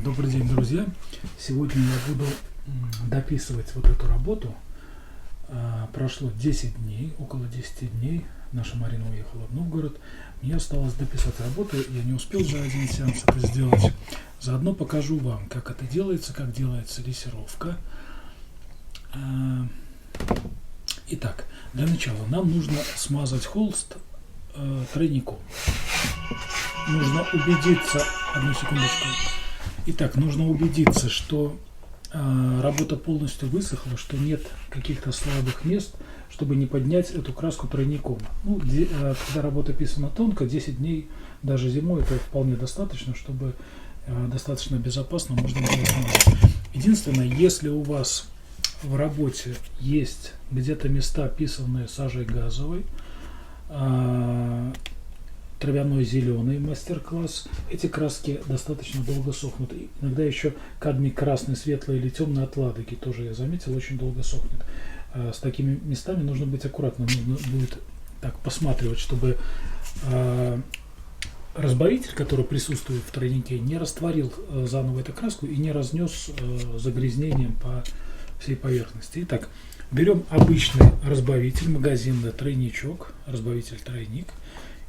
Добрый день, друзья! Сегодня я буду дописывать вот эту работу. Прошло 10 дней, около 10 дней. Наша Марина уехала в Новгород. Мне осталось дописать работу. Я не успел за один сеанс это сделать. Заодно покажу вам, как это делается, как делается лессировка. Итак, для начала нам нужно смазать холст тройником. Нужно убедиться, одну секундочку. Итак, нужно убедиться, что работа полностью высохла, что нет каких-то слабых мест, чтобы не поднять эту краску тройником. Когда работа писана тонко, 10 дней даже зимой это вполне достаточно, чтобы достаточно безопасно можно было смазать. Единственное, если у вас в работе есть где-то места, писанные сажей газовой, травяной зеленый мастер-класс, эти краски достаточно долго сохнут. Иногда еще кадмий красный, светлый или темный от ладоги тоже, я заметил, очень долго сохнет. С такими местами нужно быть аккуратным, нужно будет так посматривать, чтобы разбавитель, который присутствует в тройнике, не растворил заново эту краску и не разнес загрязнением по всей поверхности. Итак, берем обычный разбавитель, магазинный тройничок, разбавитель тройник,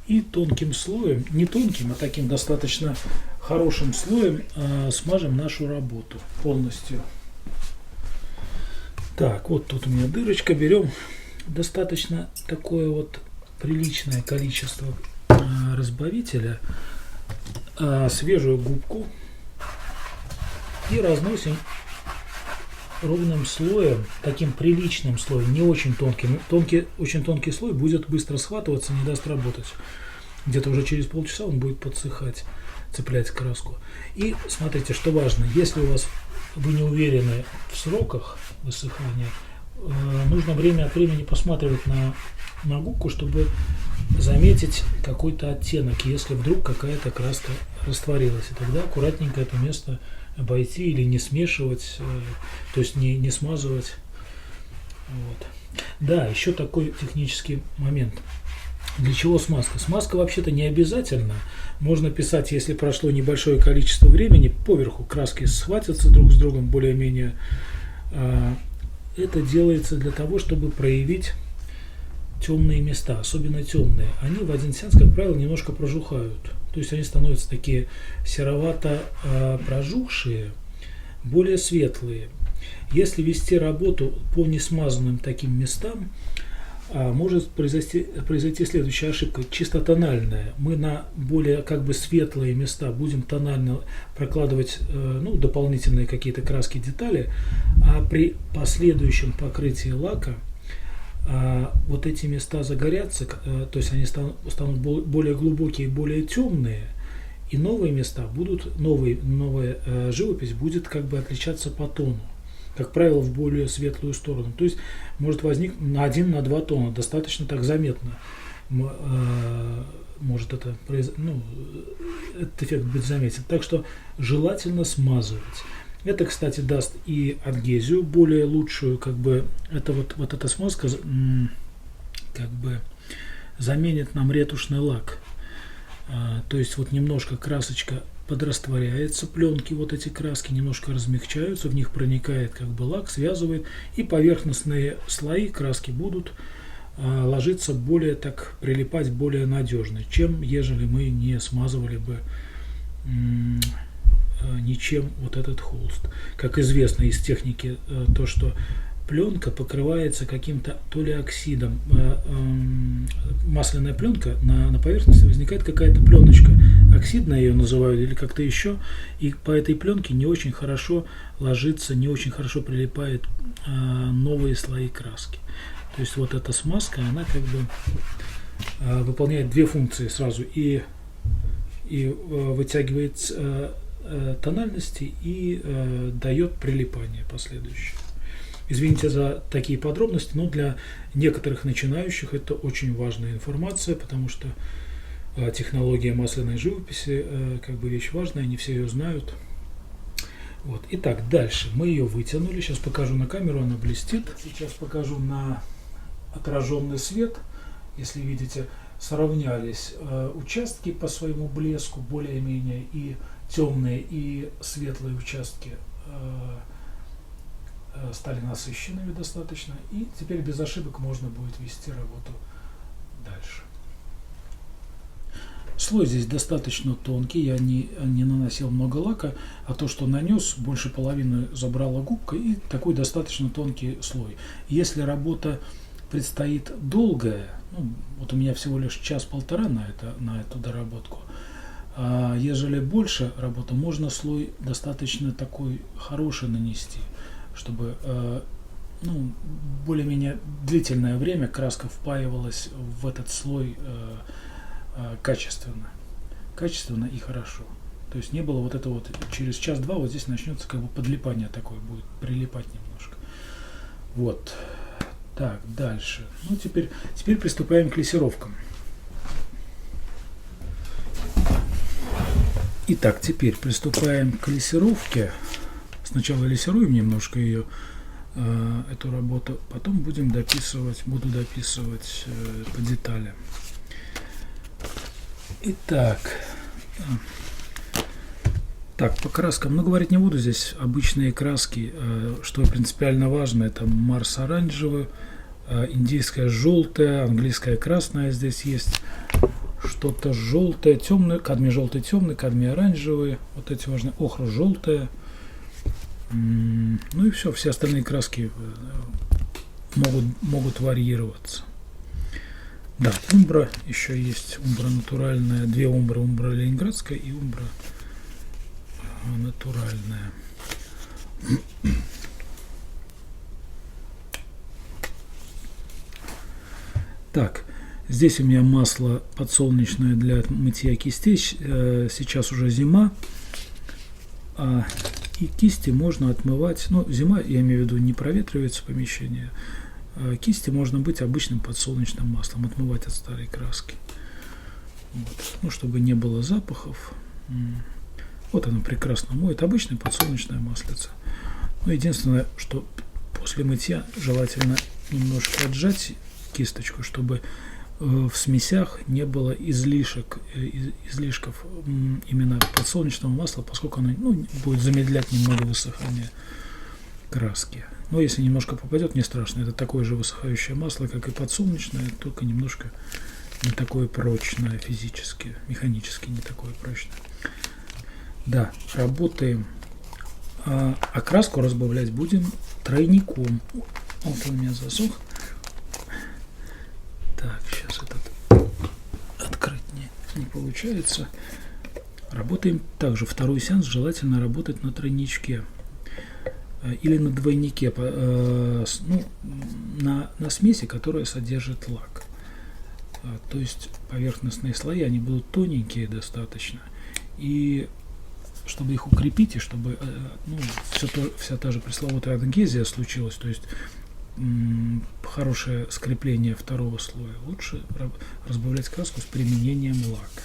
и тонким слоем, не тонким, а таким достаточно хорошим слоем смажем нашу работу полностью. Так, вот тут у меня дырочка. Берем достаточно такое вот приличное количество разбавителя, свежую губку, и разносим ровным слоем, таким приличным слоем, не очень тонким. Очень тонкий слой будет быстро схватываться, не даст работать. Где-то уже через полчаса он будет подсыхать, цеплять краску. И смотрите, что важно, если у вас вы не уверены в сроках высыхания, нужно время от времени посматривать на губку, чтобы заметить какой-то оттенок, если вдруг какая-то краска растворилась. И тогда аккуратненько это место обойти или не смешивать, то есть не смазывать. Вот. Да, еще такой технический момент. Для чего смазка? Смазка вообще-то не обязательно. Можно писать, если прошло небольшое количество времени, поверху краски схватятся друг с другом более-менее. Это делается для того, чтобы проявить темные места, особенно темные. Они в один сеанс, как правило, немножко прожухают. То есть они становятся такие серовато прожухшие, более светлые. Если вести работу по несмазанным таким местам, может произойти следующая ошибка, чисто тональная. Мы на более как бы светлые места будем тонально прокладывать дополнительные какие-то краски, детали, а при последующем покрытии лака вот эти места загорятся, то есть они станут более глубокие, более темные, и новые места будут, новая живопись будет как бы отличаться по тону, как правило, в более светлую сторону. То есть может возникнуть на 1-2 тона, достаточно так заметно может этот эффект быть заметен. Так что желательно смазывать. Это, кстати, даст и адгезию более лучшую, как бы это вот эта смазка как бы заменит нам ретушный лак. То есть вот немножко красочка подрастворяется, пленки, вот эти краски немножко размягчаются, в них проникает как бы лак, связывает, и поверхностные слои краски будут ложиться более так, прилипать более надежно, чем ежели мы не смазывали бы ничем вот этот холст. Как известно из техники, то, что пленка покрывается каким-то то ли оксидом, масляная пленка, на поверхности возникает какая-то пленочка, оксидная ее называют или как-то еще, и по этой пленке не очень хорошо ложится, не очень хорошо прилипает новые слои краски. То есть вот эта смазка, она как бы выполняет две функции сразу, и вытягивает тональности и дает прилипание последующее. Извините за такие подробности, но для некоторых начинающих это очень важная информация, потому что технология масляной живописи как бы вещь важная, не все ее знают. Вот. Итак, дальше мы ее вытянули, сейчас покажу на камеру, она блестит. Сейчас покажу на отраженный свет, если видите, сравнялись участки по своему блеску более-менее, и темные и светлые участки стали насыщенными достаточно, и теперь без ошибок можно будет вести работу дальше. Слой здесь достаточно тонкий, я не наносил много лака, а то, что нанес, больше половины забрала губка, и такой достаточно тонкий слой. Если работа предстоит долгая, ну, вот у меня всего лишь час-полтора на эту доработку, а ежели больше работы, можно слой достаточно такой хороший нанести, чтобы ну, более-менее длительное время краска впаивалась в этот слой качественно и хорошо. То есть не было вот это вот через час-два вот здесь начнется как бы подлипание такое, будет прилипать немножко. Вот. Так, дальше. Ну, теперь приступаем к лессировкам. Итак, теперь приступаем к лессировке. Сначала лессируем немножко ее, эту работу, потом буду дописывать по деталям. Итак, по краскам, но говорить не буду, здесь обычные краски, что принципиально важно, это Марс оранжевый, индийская желтая, английская красная здесь есть, что-то желтое, темное, кадмий желтый темный, кадмий оранжевый, вот эти важны, охра желтая, ну и все остальные краски могут варьироваться. Да, умбра еще есть, умбра натуральная, две умбры, умбра ленинградская и умбра натуральная. Так, здесь у меня масло подсолнечное для мытья кистей, сейчас уже зима, и кисти можно отмывать, ну зима, я имею в виду, не проветривается помещение, кисти можно быть обычным подсолнечным маслом, отмывать от старой краски. Вот. Ну, чтобы не было запахов. Вот оно прекрасно моет. Обычное подсолнечное маслице. Но единственное, что после мытья желательно немножко отжать кисточку, чтобы в смесях не было излишков именно подсолнечного масла, поскольку оно будет замедлять немного высыхание краски. Но если немножко попадет, не страшно. Это такое же высыхающее масло, как и подсолнечное, только немножко не такое прочное физически, механически не такое прочное. Да, работаем. Окраску разбавлять будем тройником. Вот он у меня засох. Так, сейчас этот открыть не получается. Работаем также. Второй сеанс желательно работать на тройничке. Или на двойнике, на смеси, которая содержит лак. То есть поверхностные слои, они будут тоненькие достаточно. И чтобы их укрепить, и чтобы вся та же пресловутая адгезия случилась, то есть хорошее скрепление второго слоя, лучше разбавлять краску с применением лака.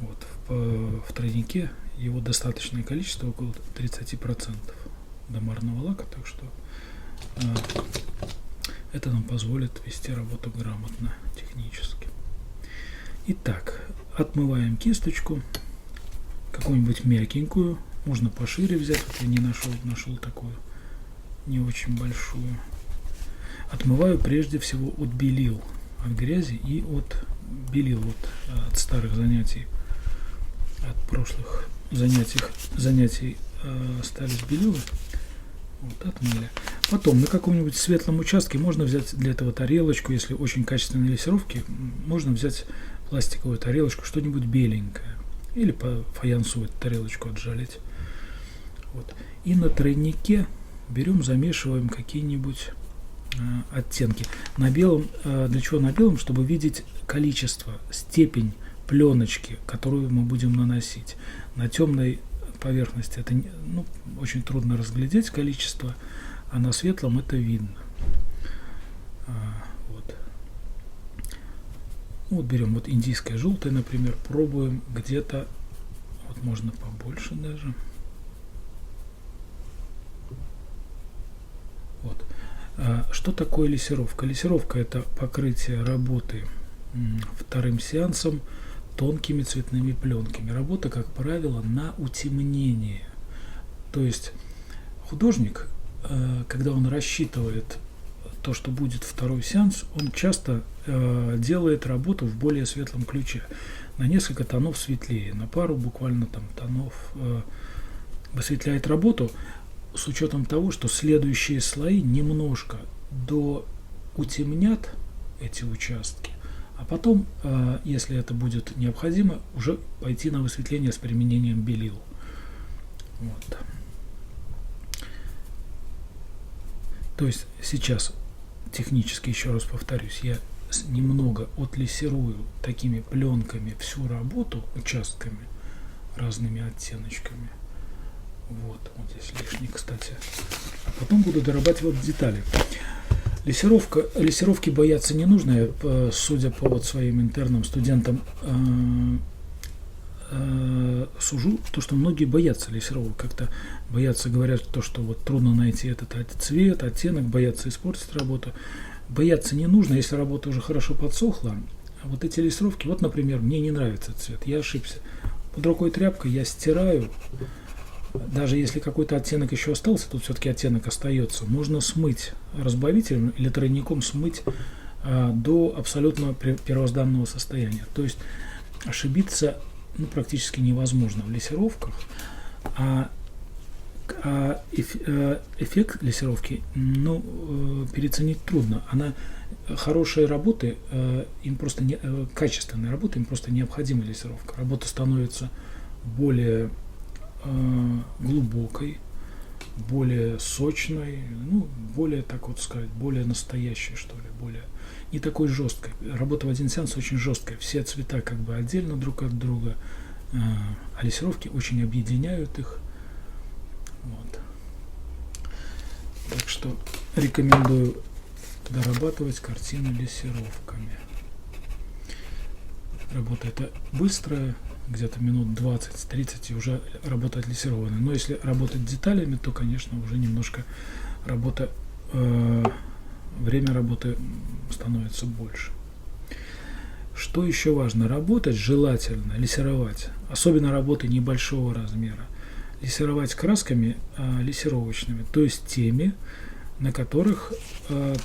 Вот, в тройнике его достаточное количество, около 30% домарного лака, так что это нам позволит вести работу грамотно, технически. Итак, отмываем кисточку, какую-нибудь мягенькую, можно пошире взять, вот я не нашел такую, не очень большую. Отмываю прежде всего от белил, от грязи и от белил, от старых занятий, от прошлых занятий остались белила, вот, отмыли. Потом на каком-нибудь светлом участке можно взять для этого тарелочку, если очень качественные лессировки, можно взять пластиковую тарелочку, что-нибудь беленькое, или по фаянсу эту тарелочку отжалить. Вот. И на тройнике берем, замешиваем какие-нибудь оттенки. На белом, для чего на белом? Чтобы видеть количество, степень пленочки, которую мы будем наносить. На темной поверхности это очень трудно разглядеть количество, а на светлом это видно. Вот берем вот индийское желтое, например, пробуем где-то, вот можно побольше даже. Вот. Что такое лессировка? Лессировка — это покрытие работы вторым сеансом тонкими цветными пленками. Работа, как правило, на утемнение. То есть художник, когда он рассчитывает то, что будет второй сеанс, он часто делает работу в более светлом ключе, на несколько тонов светлее, на пару буквально там тонов высветляет работу, с учетом того, что следующие слои немножко утемнят эти участки, а потом, если это будет необходимо, уже пойти на высветление с применением белил. Вот. То есть сейчас технически, еще раз повторюсь, я немного отлессирую такими пленками всю работу, участками, разными оттеночками. Вот здесь лишний, кстати. А потом буду дорабатывать детали. Лессировки бояться не нужно. Я, судя по вот своим интерным студентам, сужу то, что многие боятся лессировок. Как-то боятся, говорят, то, что вот трудно найти этот цвет, оттенок, боятся испортить работу. Бояться не нужно, если работа уже хорошо подсохла. Вот эти лессировки, вот, например, мне не нравится цвет, я ошибся. Под рукой тряпкой я стираю. Даже если какой-то оттенок еще остался, тут все-таки оттенок остается, можно смыть разбавителем или тройником, смыть до абсолютно первозданного состояния. То есть ошибиться практически невозможно в лессировках, эффект лессировки переоценить трудно. Хорошие работы, качественные работы, им просто необходима лессировка. Работа становится более глубокой, более сочной, более, так вот сказать, более настоящей, что ли, более не такой жесткой. Работа в один сеанс очень жесткая, все цвета как бы отдельно друг от друга, а лессировки очень объединяют их. Вот. Так что рекомендую дорабатывать картины лессировками. Работа эта быстрая, где-то минут 20-30 и уже работа отлессирована. Но если работать деталями, то, конечно, уже немножко время работы становится больше. Что еще важно? Работать желательно, лессировать, особенно работы небольшого размера, лессировать красками лессировочными, то есть теми, на которых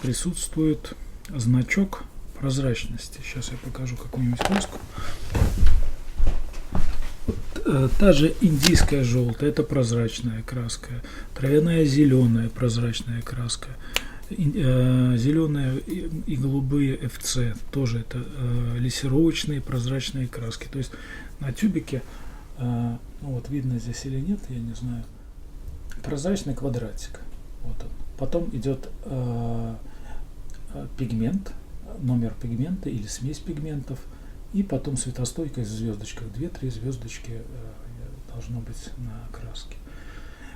присутствует значок прозрачности. Сейчас я покажу какую-нибудь краску. Та же индийская желтая, это прозрачная краска, травяная зеленая прозрачная краска, зеленая и голубые FC, тоже это лессировочные прозрачные краски. То есть на тюбике, вот видно здесь или нет, я не знаю, прозрачный квадратик. Вот он. Потом идет пигмент, номер пигмента или смесь пигментов. И потом светостойкость в звездочках. 2-3 звездочки должно быть на краске.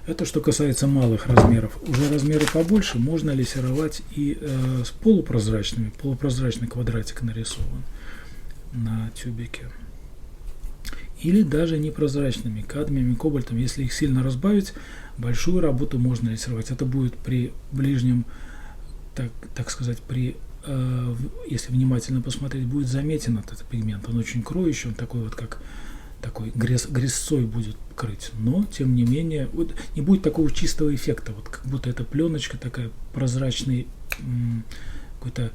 Это что касается малых размеров. Уже размеры побольше можно лессировать и с полупрозрачными. Полупрозрачный квадратик нарисован на тюбике. Или даже непрозрачными, кадмием и кобальтом. Если их сильно разбавить, большую работу можно лессировать. Это будет при ближнем, так сказать, если внимательно посмотреть, будет заметен этот пигмент. Он очень кроющий, он такой вот как такой грязцой будет крыть. Но, тем не менее, вот не будет такого чистого эффекта, вот как будто это пленочка такая, прозрачный какой-то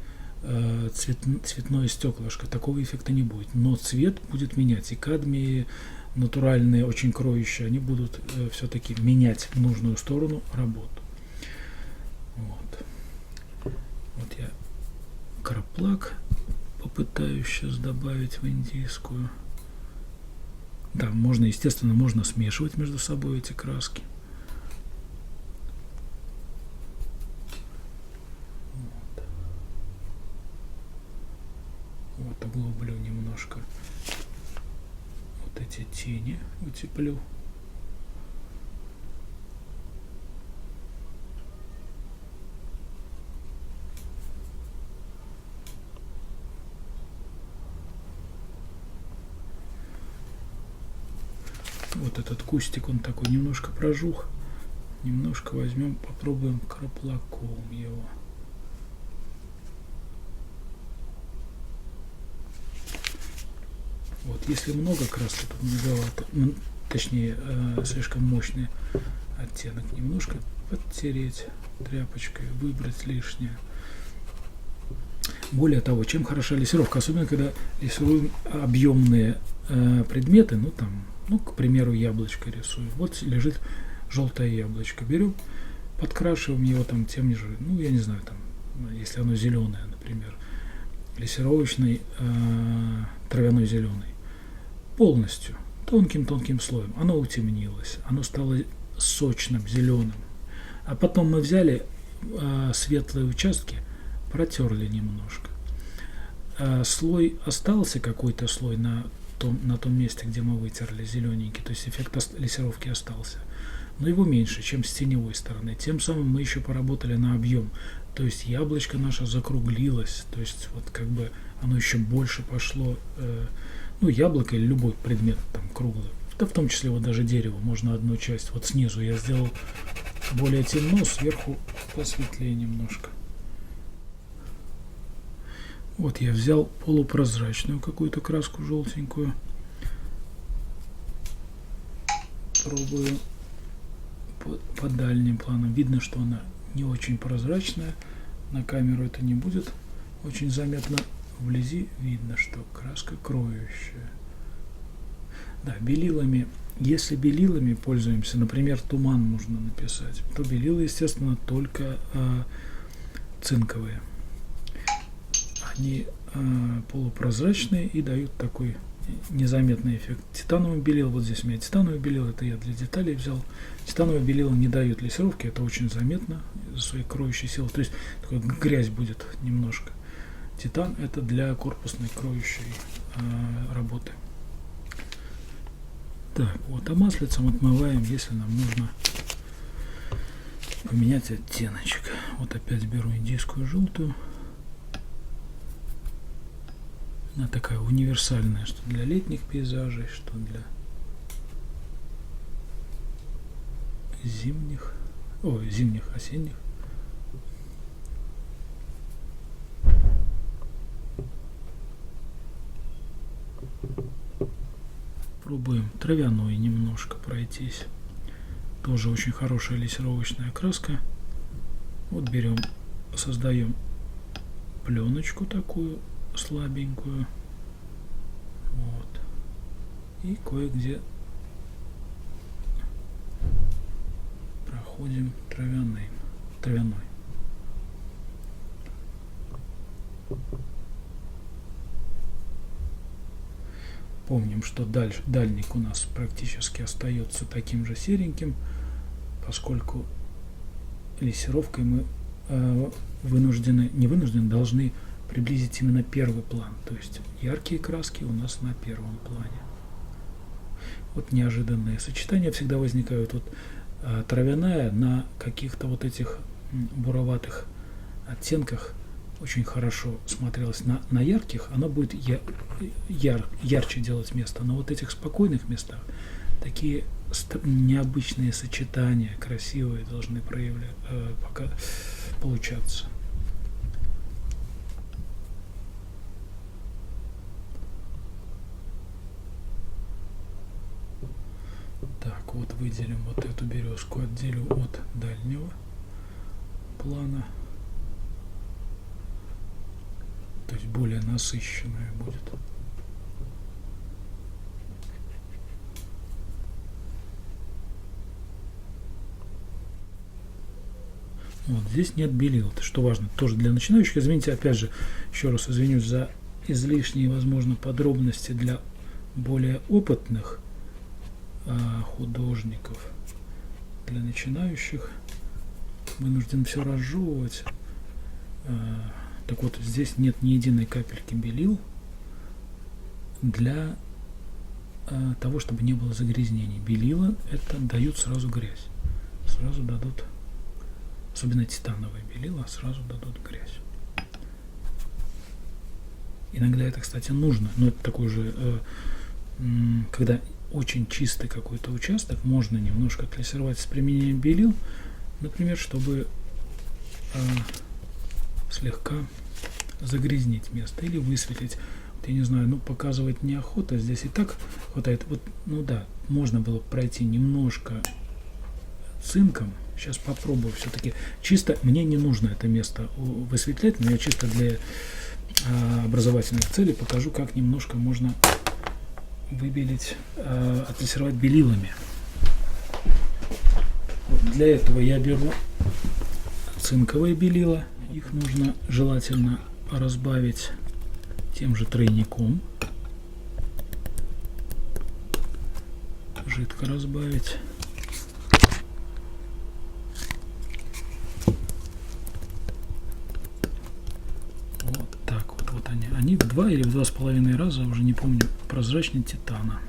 цветное стеклышко. Такого эффекта не будет. Но цвет будет менять. И кадмии натуральные, очень кроющие, они будут все-таки менять в нужную сторону работу. Вот я краплак попытаюсь сейчас добавить в индийскую. Да, можно, естественно, можно смешивать между собой эти краски. Вот углублю немножко вот эти тени, утеплю. Вот этот кустик, он такой немножко прожух. Немножко возьмем, попробуем краплаком его. Вот, если много краски, тут многовато, точнее, слишком мощный оттенок, немножко подтереть тряпочкой, выбрать лишнее. Более того, чем хороша лессировка, особенно когда рисуем объемные предметы, ну там, ну, к примеру, яблочко рисую. Вот лежит желтое яблочко, берем, подкрашиваем его там тем же, ну, я не знаю, там, если оно зеленое, например, лессировочный травяной зеленый, полностью, тонким-тонким слоем. Оно утемнилось, оно стало сочным, зеленым. А потом мы взяли светлые участки, протерли немножко. Слой остался, какой-то слой на том месте, где мы вытерли, зелененький, то есть эффект лессировки остался. Но его меньше, чем с теневой стороны. Тем самым мы еще поработали на объем. То есть яблочко наше закруглилось, то есть вот как бы оно еще больше пошло, ну, яблоко или любой предмет там круглый, да, в том числе вот даже дерево, можно одну часть, вот снизу я сделал более темно, сверху посветлее немножко. Вот я взял полупрозрачную какую-то краску желтенькую, пробую по дальним планам. Видно, что она не очень прозрачная, на камеру это не будет очень заметно, вблизи видно, что краска кроющая. Да, белилами, если белилами пользуемся, например, туман нужно написать, то белила, естественно, только цинковые. Они полупрозрачные и дают такой незаметный эффект. Титановый белил, вот здесь у меня титановый белил, это я для деталей взял. Титановый белил не дают лессировки, это очень заметно за своей кроющей силой, то есть такая грязь будет немножко. Титан это для корпусной кроющей работы. Так, вот, а маслицем отмываем, если нам нужно поменять оттеночек. Вот опять беру индийскую желтую. Она такая универсальная, что для летних пейзажей, что для зимних, осенних. Пробуем травяной немножко пройтись. Тоже очень хорошая лессировочная краска. Вот берем, создаем пленочку такую слабенькую. Вот. И кое-где проходим травяной. Помним, что дальник у нас практически остается таким же сереньким, поскольку лессировкой мы должны приблизить именно первый план, то есть яркие краски у нас на первом плане. Вот неожиданные сочетания всегда возникают. Вот травяная на каких-то вот этих буроватых оттенках очень хорошо смотрелась. На ярких она будет ярче делать место. На вот этих спокойных местах такие необычные сочетания, красивые, должны пока получаться. Так, вот выделим вот эту березку, отделю от дальнего плана. То есть более насыщенная будет. Вот здесь нет белил, это что важно, тоже для начинающих. Извините, опять же, еще раз извинюсь за излишние, возможно, подробности для более опытных художников. Для начинающих вынужден все разжевывать. Так вот, здесь нет ни единой капельки белил для того, чтобы не было загрязнений. Белила это дают сразу грязь. Сразу дадут, особенно титановые белила, сразу дадут грязь. Иногда это, кстати, нужно, но это такой же, когда очень чистый какой-то участок, можно немножко отлессировать с применением белил, например, чтобы слегка загрязнить место или высветлить. Я не знаю, ну показывать неохота, здесь и так хватает. Вот, ну да, можно было пройти немножко цинком. Сейчас попробую все-таки. Чисто мне не нужно это место высветлять, но я чисто для образовательных целей покажу, как немножко можно выбелить, отполировать белилами. Вот для этого я беру цинковые белила. Их нужно желательно разбавить тем же тройником. Жидко разбавить. Вот так вот. Вот они. Они в 2 или в 2,5 раза, уже не помню, прозрачнее титана.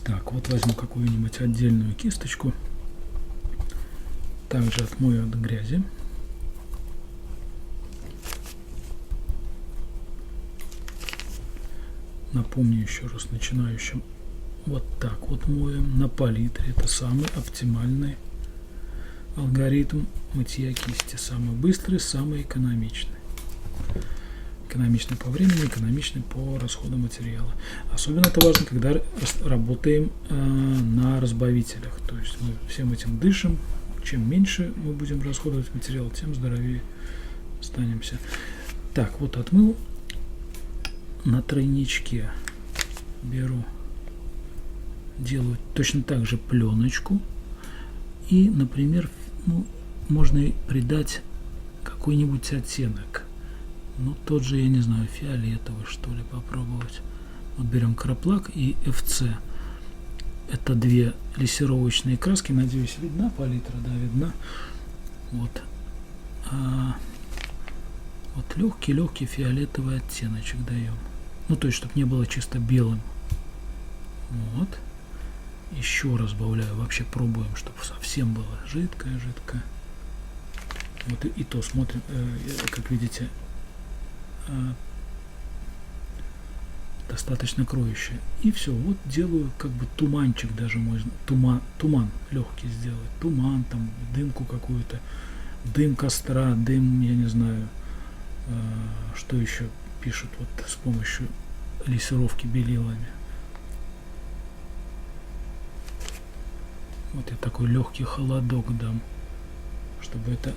Так, вот возьму какую-нибудь отдельную кисточку. Также отмою от грязи. Напомню еще раз начинающим. Вот так вот моем на палитре. Это самый оптимальный алгоритм мытья кисти. Самый быстрый, самый экономичный. Экономичный по времени, экономичный по расходу материала. Особенно это важно, когда работаем на разбавителях. То есть мы всем этим дышим. Чем меньше мы будем расходовать материал, тем здоровее останемся. Так, вот отмыл. На тройничке беру, делаю точно так же пленочку. И, например, ну, можно и придать какой-нибудь оттенок. Ну, тот же, я не знаю, фиолетовый, что ли, попробовать. Вот берем Краплак и FC. Это две лессировочные краски. Надеюсь, видна палитра? Да, видна. Вот. Вот легкий фиолетовый оттеночек даем. Ну, то есть, чтобы не было чисто белым. Вот. Еще разбавляю. Вообще пробуем, чтобы совсем было жидкое. Вот и то смотрим, как видите, достаточно кроющее. И все, вот делаю как бы туманчик даже можно. Туман легкий сделать. Туман, там, дымку какую-то. Дым костра, дым, я не знаю, что еще пишут вот с помощью лессировки белилами. Вот я такой легкий холодок дам, чтобы это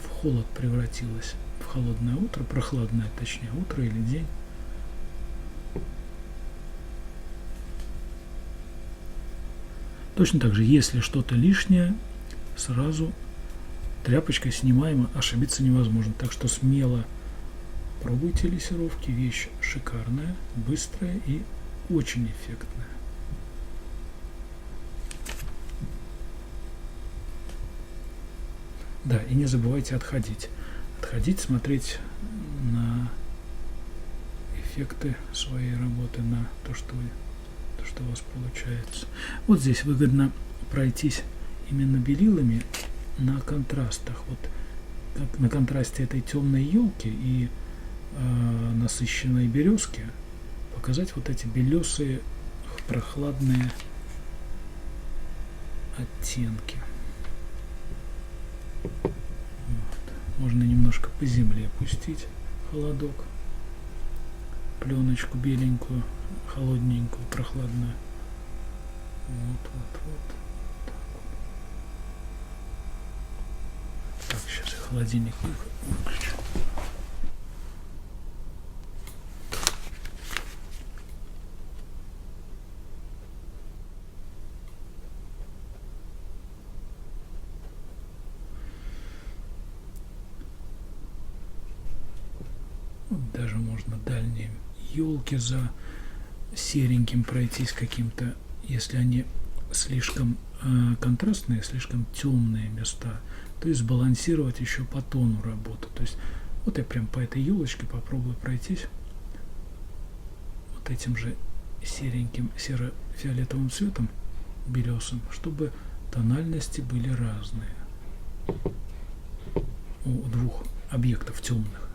в холод превратилось, в холодное утро, прохладное, точнее, утро или день. Точно так же, если что-то лишнее, сразу тряпочкой снимаем, ошибиться невозможно. Так что смело пробуйте лессировки, вещь шикарная, быстрая и очень эффектная. Да, и не забывайте отходить. Смотреть на эффекты своей работы, на то, что у вас получается. Вот здесь выгодно пройтись именно белилами на контрастах. Вот как на контрасте этой темной елки и насыщенной березки показать вот эти белесые прохладные оттенки. Вот. Можно немножко по земле пустить холодок, пленочку беленькую, холодненькую, прохладную. Вот. Так, сейчас я холодильник выключу. Даже можно дальние елки за сереньким пройтись каким-то, если они слишком контрастные, слишком темные места, то есть сбалансировать еще по тону работы. То есть вот я прям по этой елочке попробую пройтись вот этим же сереньким серо-фиолетовым цветом, белесым, чтобы тональности были разные у двух объектов темных.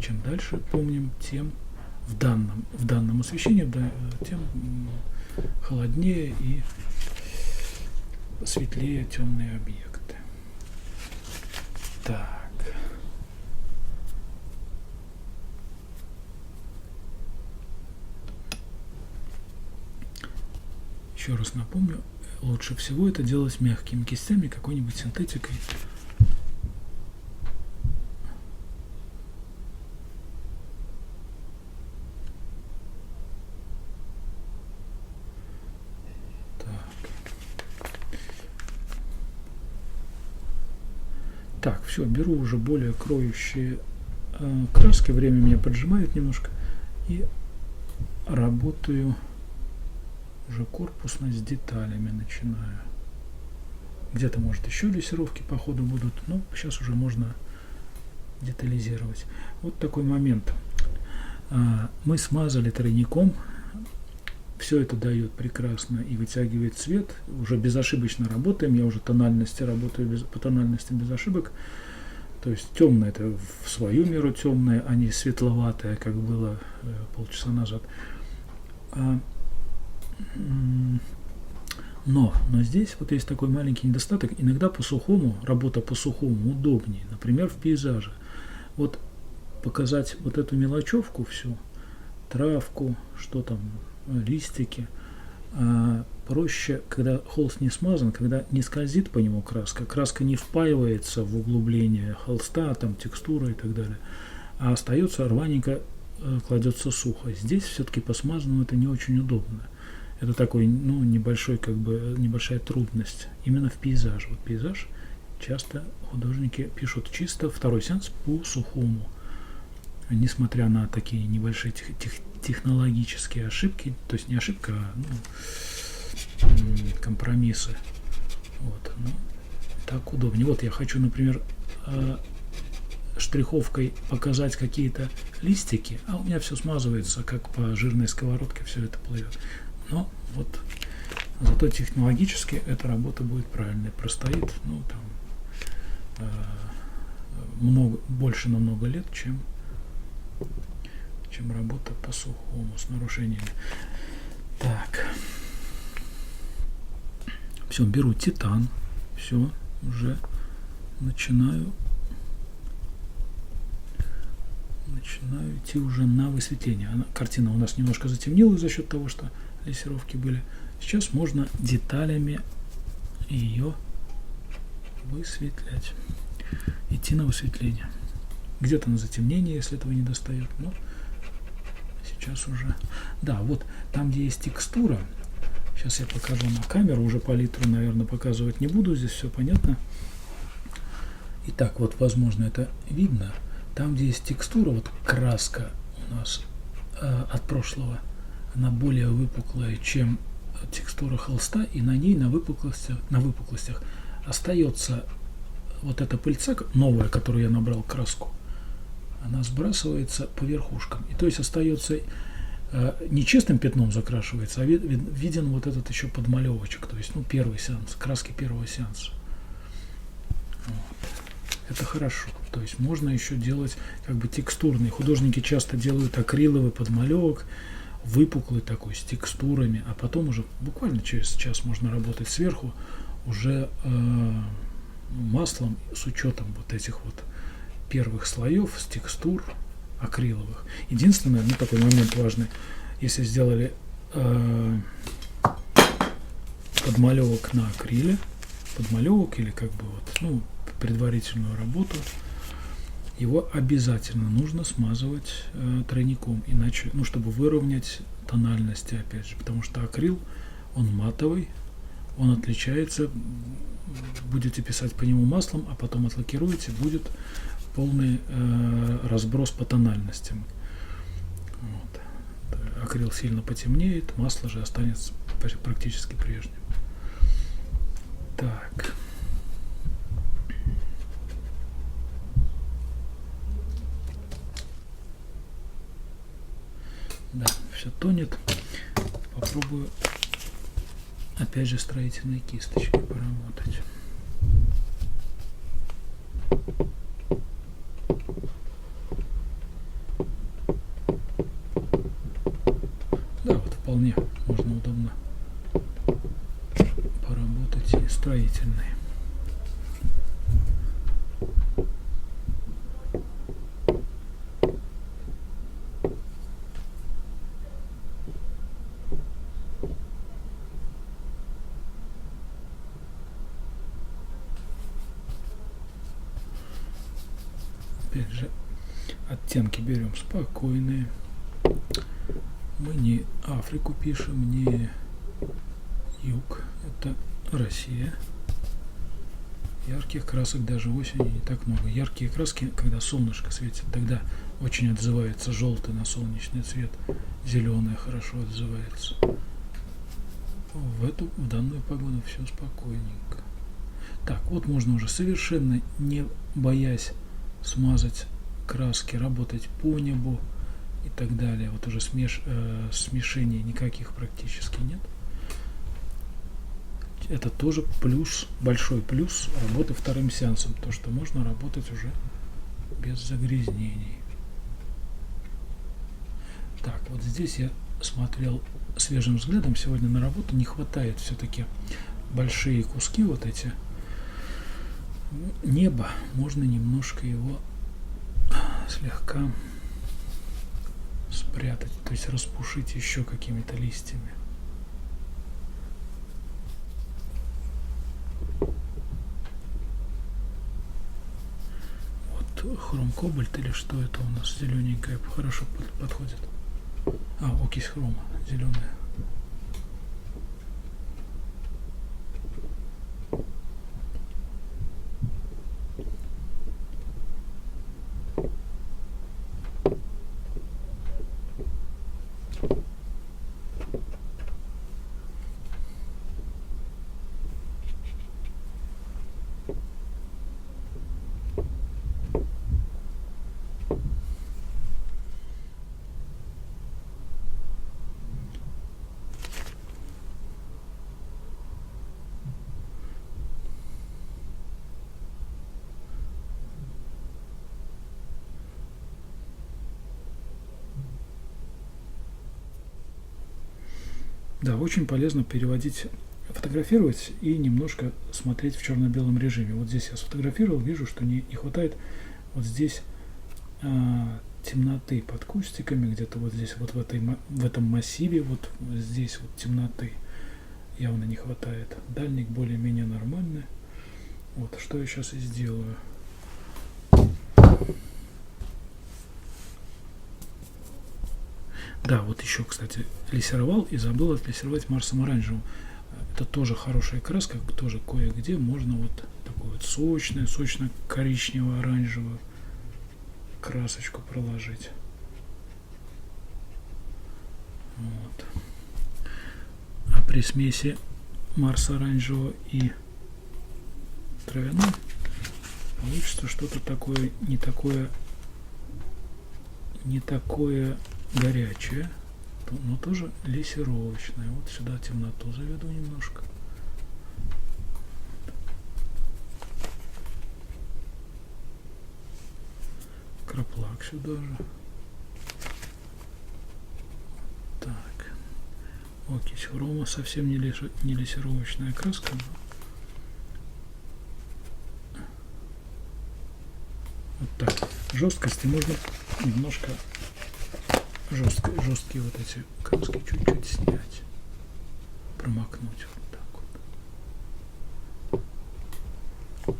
Чем дальше, помним, тем в данном освещении, тем холоднее и светлее темные объекты. Так. Еще раз напомню, лучше всего это делать мягкими кистями, какой-нибудь синтетикой. Так, все, беру уже более кроющие краски, время меня поджимает немножко, и работаю уже корпусно с деталями, начинаю. Где-то, может, еще лессировки по ходу будут, но сейчас уже можно детализировать. Вот такой момент. Мы смазали тройником, все это дает прекрасно и вытягивает цвет, уже безошибочно работаем, я уже тональности работаю по тональности без ошибок, то есть темное это в свою меру темное, а не светловатое, как было полчаса назад. Но здесь вот есть такой маленький недостаток, иногда по-сухому, работа по-сухому удобнее, например, в пейзаже. Вот показать вот эту мелочевку всю, травку, что там, листики, проще, когда холст не смазан, когда не скользит по нему краска не впаивается в углубление холста, там текстура и так далее, а остается рваненько, кладется сухо. Здесь все-таки по смазанному это не очень удобно. Это такой, небольшая трудность именно в пейзаже. Вот пейзаж часто художники пишут чисто второй сеанс по сухому, несмотря на такие небольшие технологические ошибки, то есть не ошибка, а компромиссы. Вот, так удобнее. Вот я хочу, например, штриховкой показать какие-то листики, а у меня все смазывается, как по жирной сковородке, все это плывет. Но вот зато технологически эта работа будет правильной, простоит, больше на много лет, чем работа по сухому с нарушениями. Так, все, беру титан, все, уже начинаю идти уже на высветление. Картина у нас немножко затемнилась за счет того, что лессировки были. Сейчас можно деталями ее высветлять, идти на высветление. Где-то на затемнение, если этого не достает, но сейчас уже. Да, вот там, где есть текстура, сейчас я покажу на камеру, уже палитру, наверное, показывать не буду, здесь все понятно. Итак, вот, возможно, это видно. Там, где есть текстура, вот краска у нас от прошлого, она более выпуклая, чем текстура холста, и на ней, на выпуклостях остается вот эта пыльца новая, которую я набрал краску, она сбрасывается по верхушкам. И то есть остается не чистым пятном закрашивается, а виден вот этот еще подмалевочек, то есть первый сеанс, краски первого сеанса. Вот. Это хорошо. То есть можно еще делать как бы текстурный. Художники часто делают акриловый подмалевок, выпуклый такой, с текстурами, а потом уже буквально через час можно работать сверху уже маслом с учетом вот этих вот первых слоев с текстур акриловых. Единственное, такой момент важный, если сделали подмалевок на акриле, подмалевок или как бы вот, предварительную работу, его обязательно нужно смазывать тройником, иначе, чтобы выровнять тональности, опять же, потому что акрил, он матовый, он отличается, будете писать по нему маслом, а потом отлакируете, будет полный разброс по тональностям. Вот. Акрил сильно потемнеет, масло же останется практически прежним. Так. Да, все тонет. Попробую опять же строительной кисточкой поработать. Да, вот вполне можно удобно поработать и строительной. Опять же, оттенки берем спокойные. Мы не Африку пишем, не юг. Это Россия. Ярких красок даже осенью не так много. Яркие краски, когда солнышко светит, тогда очень отзывается желтый на солнечный цвет. Зеленый хорошо отзывается. В данную погоду все спокойненько. Так, вот можно уже совершенно не боясь смазать краски, работать по небу и так далее. Вот уже смешений никаких практически нет. Это тоже плюс, большой плюс работы вторым сеансом, то что можно работать уже без загрязнений. Так, вот здесь я смотрел свежим взглядом сегодня на работу, не хватает все-таки большие куски вот эти неба, можно немножко его слегка спрятать, то есть распушить еще какими-то листьями. Вот хром кобальт или что это у нас зелененькое хорошо подходит. Окись хрома зеленая. Да, очень полезно переводить, фотографировать и немножко смотреть в черно-белом режиме. Вот здесь я сфотографировал, вижу, что не хватает вот здесь темноты под кустиками, где-то вот здесь, вот в этом массиве, вот здесь вот темноты явно не хватает. Дальник более-менее нормальный. Вот, что я сейчас и сделаю. Да, вот еще, кстати, лессировал и забыл отлессировать Марсом оранжевым. Это тоже хорошая краска, тоже кое-где можно вот такую вот сочно-коричнево-оранжевую красочку проложить. Вот. А при смеси Марса оранжевого и травяного получится что-то такое, не такое горячее, но тоже лессировочное. Вот сюда темноту заведу немножко. Краплак сюда же. Так. Окись хрома, совсем не лессировочная краска. Вот так. Жесткости можно немножко жесткие вот эти краски чуть-чуть снять, промокнуть вот так вот.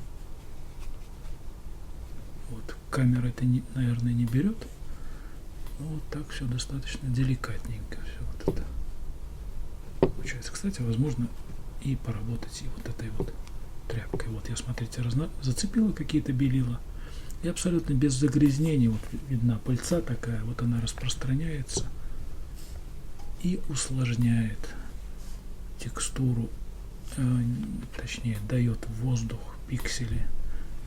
Вот камера это наверное не берет, но вот так все достаточно деликатненько все вот это получается. Кстати, возможно и поработать и вот этой вот тряпкой. Вот я, смотрите, зацепила какие-то белила. И абсолютно без загрязнений, вот видна пыльца такая, вот она распространяется и усложняет текстуру, точнее дает воздух пикселей,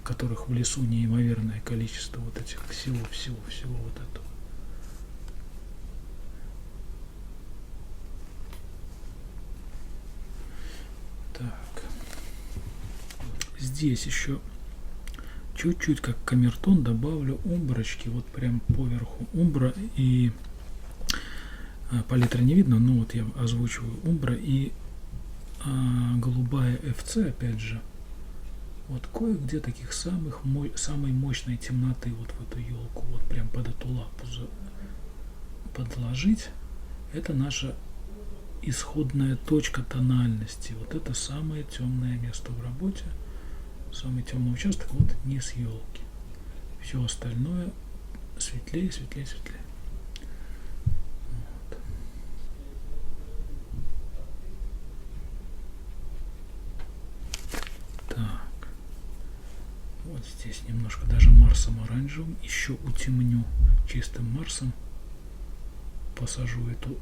которых в лесу неимоверное количество, вот этих всего вот этого. Так, здесь еще чуть-чуть, как камертон, добавлю умброчки, вот прям поверху умбра, и палитра не видно, но вот я озвучиваю умбра и голубая FC, опять же, вот кое-где таких самой мощной темноты вот в эту елку, вот прям под эту лапу подложить. Это наша исходная точка тональности, вот это самое темное место в работе. Самый темный участок, вот низ елки. все остальное светлее, светлее, светлее. Вот. Так. Вот здесь немножко даже Марсом оранжевым. Еще утемню чистым Марсом. Посажу эту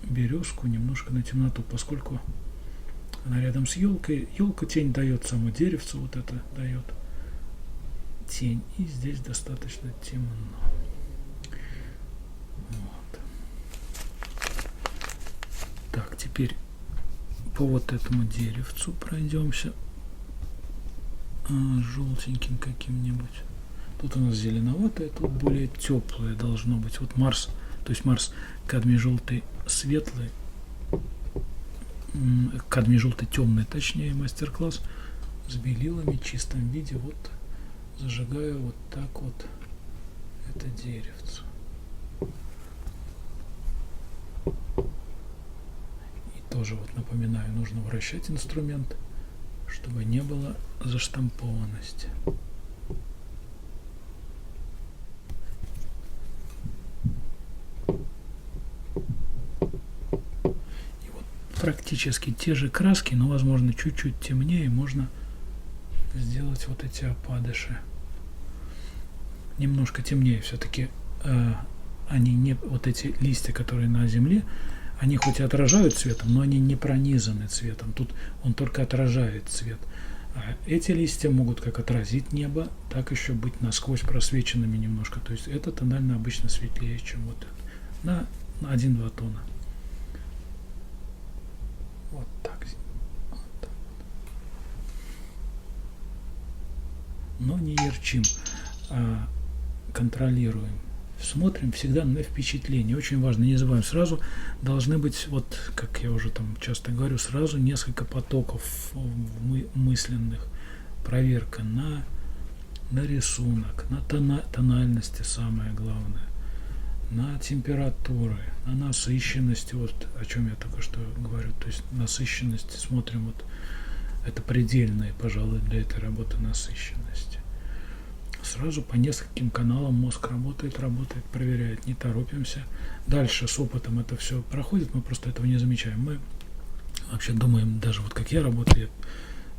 березку немножко на темноту, поскольку она рядом с елкой. Елка тень дает, само деревце вот это дает тень. И здесь достаточно темно. Вот. Так, теперь по вот этому деревцу пройдемся желтеньким каким-нибудь. Тут у нас зеленоватое, тут более теплое должно быть. Вот Марс, то есть Марс кадмий желтый светлый, кадмий желтый темный, точнее, мастер-класс с белилами в чистом виде. Вот зажигаю вот так вот это деревце. И тоже вот напоминаю, нужно вращать инструмент, чтобы не было заштампованности. И вот практически те же краски, но возможно чуть-чуть темнее, можно сделать вот эти опадыши. Немножко темнее все-таки они не, вот эти листья, которые на земле, они хоть и отражают цветом, но они не пронизаны цветом. Тут он только отражает цвет. А эти листья могут как отразить небо, так еще быть насквозь просвеченными немножко. То есть это тонально обычно светлее, чем вот это. На 1-2 тона. Вот так. Вот так. Но не ярчим, а контролируем. Смотрим всегда на впечатление. Очень важно, не забываем, сразу должны быть, вот как я уже там часто говорю, сразу несколько потоков мысленных. Проверка на рисунок, на тональности самое главное, на температуры, на насыщенности, вот о чем я только что говорю. То есть насыщенность смотрим, вот это предельная, пожалуй, для этой работы насыщенности. Сразу по нескольким каналам мозг работает, проверяет, не торопимся. Дальше с опытом это все проходит, мы просто этого не замечаем. Мы вообще думаем, даже вот как я работаю,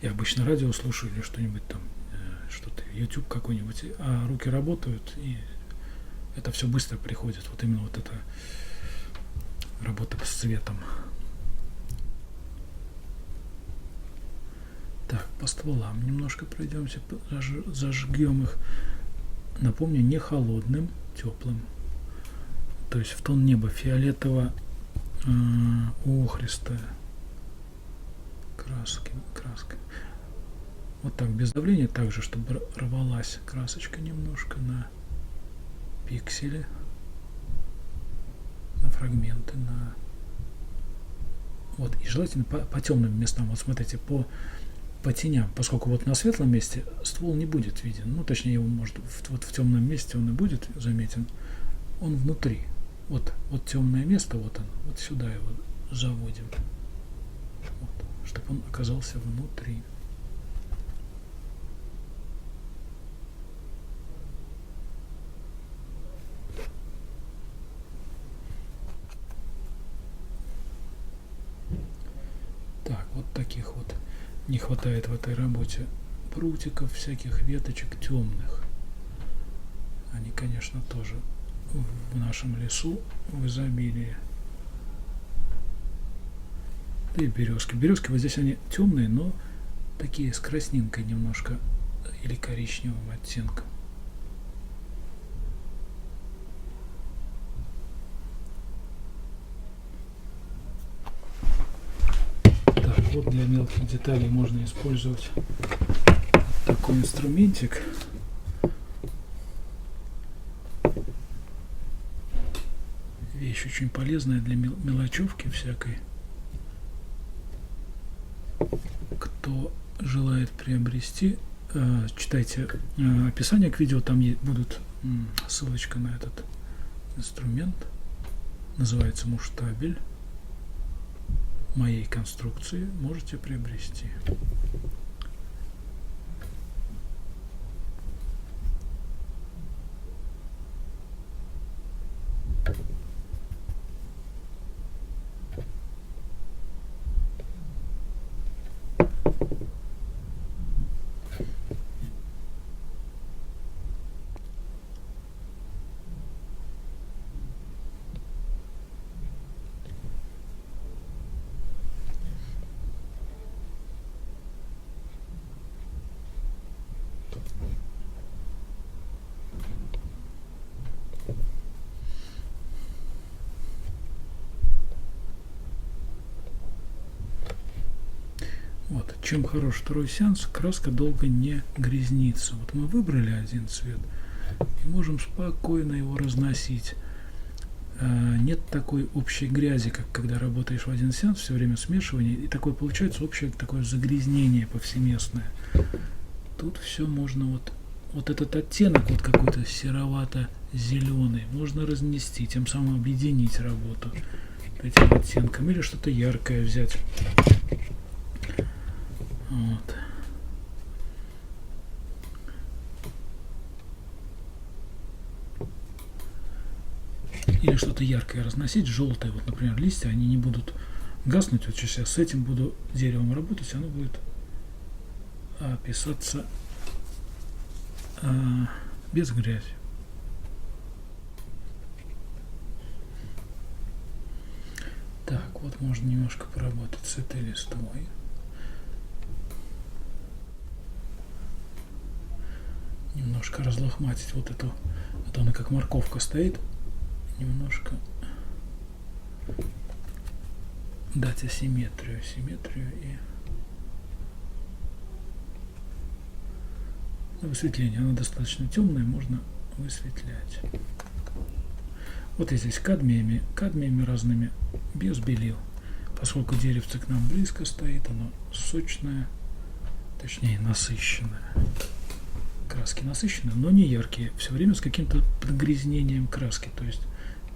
я обычно радио слушаю или что-нибудь там, что-то, YouTube какой-нибудь, а руки работают, и это все быстро приходит. Вот именно вот эта работа с цветом. Так, по стволам немножко пройдемся, зажгем их. Напомню, не холодным, теплым. То есть в тон неба фиолетово охристая краска. Вот так, без давления, также, чтобы рвалась красочка немножко на пиксели, на фрагменты, на... Вот, и желательно по темным местам. Вот смотрите, по теням, поскольку вот на светлом месте ствол не будет виден, ну точнее его может вот в темном месте он и будет заметен, он внутри. Вот темное место, вот оно, вот сюда его заводим, вот, чтобы он оказался внутри. Так, вот таких вот не хватает в этой работе прутиков, всяких веточек темных. Они, конечно, тоже в нашем лесу в изобилии. Да и березки. Березки вот здесь они темные, но такие с краснинкой немножко или коричневым оттенком. Вот для мелких деталей можно использовать такой инструментик. Вещь очень полезная для мелочевки всякой. Кто желает приобрести, читайте описание к видео, там будут ссылочка на этот инструмент. Называется муштабель. Моей конструкции можете приобрести. чем хорош второй сеанс, краска долго не грязнится. Вот мы выбрали один цвет и можем спокойно его разносить. Нет такой общей грязи, как когда работаешь в один сеанс, все время смешивание, и такое получается общее такое загрязнение повсеместное. Тут все можно вот этот оттенок, вот какой-то серовато-зеленый, можно разнести, тем самым объединить работу этим оттенком, или что-то яркое взять. Вот. Или что-то яркое разносить, желтое, вот, например, листья, они не будут гаснуть. Вот сейчас я с этим буду деревом работать, оно будет писаться без грязи. Так, вот можно немножко поработать с этой листвой. Немножко разлохматить вот эту, вот она как морковка стоит, немножко дать асимметрию и высветление. Она достаточно темная, можно высветлять. Вот и здесь кадмиями разными, без белил. Поскольку деревце к нам близко стоит, оно сочное, точнее насыщенное. Краски насыщенные, но не яркие. Все время с каким-то подгрязнением краски. То есть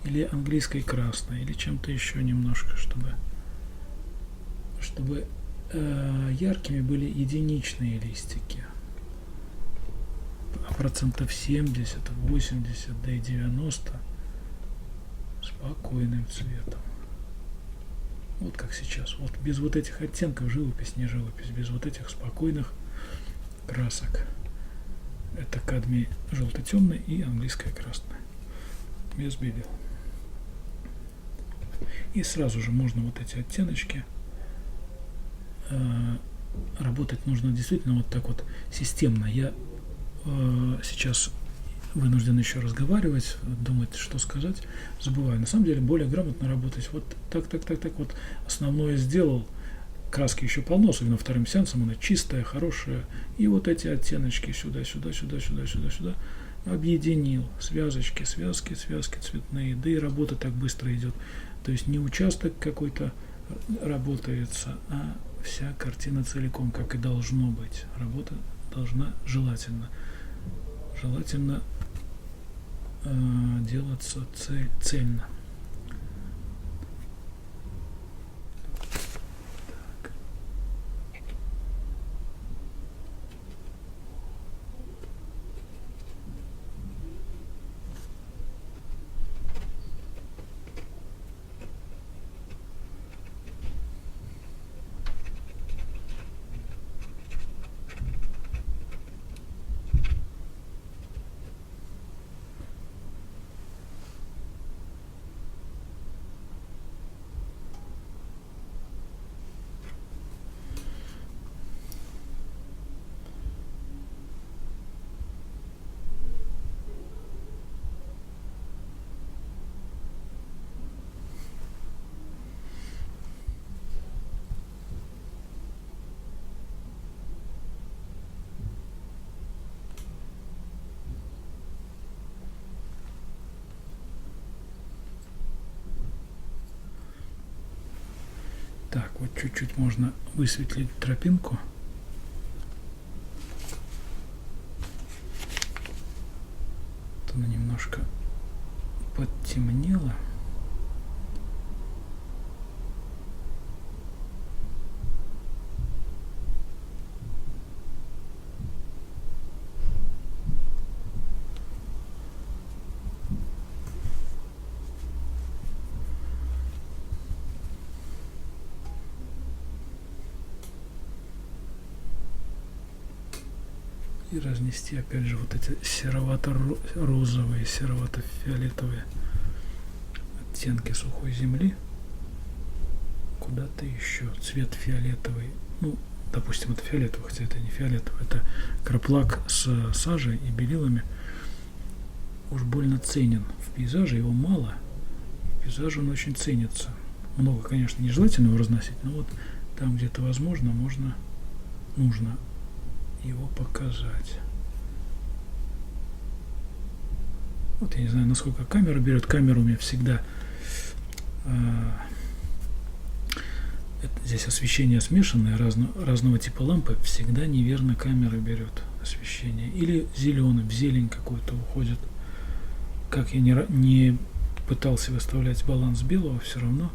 или английской красной, или чем-то еще немножко, чтобы яркими были единичные листики. Процентов 70, 80, да и 90 спокойным цветом. Вот как сейчас. Вот без вот этих оттенков живопись, не живопись, без вот этих спокойных красок. Это кадмий желто-темный и английская красная. Без белил. И сразу же можно вот эти оттеночки. Работать нужно действительно вот так вот системно. Я сейчас вынужден еще разговаривать, думать, что сказать. Забываю. На самом деле более грамотно работать. Вот так. Вот основное сделал. Краски еще полно, особенно вторым сеансом, она чистая, хорошая. И вот эти оттеночки сюда, объединил. Связки цветные. Да и работа так быстро идет. То есть не участок какой-то работается, а вся картина целиком, как и должно быть. Работа должна желательно делаться цельно. Так, вот чуть-чуть можно высветлить тропинку. Вот она немножко подтемнела. И разнести опять же вот эти серовато-розовые, серовато-фиолетовые оттенки сухой земли куда-то еще. Цвет фиолетовый, ну, допустим, это фиолетовый, хотя это не фиолетовый, это краплак с сажей и белилами. Уж больно ценен в пейзаже, его мало. В пейзаже он очень ценится. Много, конечно, нежелательно его разносить, но вот там, где это возможно, можно нужно его показать. Вот я не знаю, насколько камера берет. Камера у меня всегда... здесь освещение смешанное, разного типа лампы. Всегда неверно камера берет освещение. Или зеленым, в зелень какой-то уходит. Как я не пытался выставлять баланс белого, все равно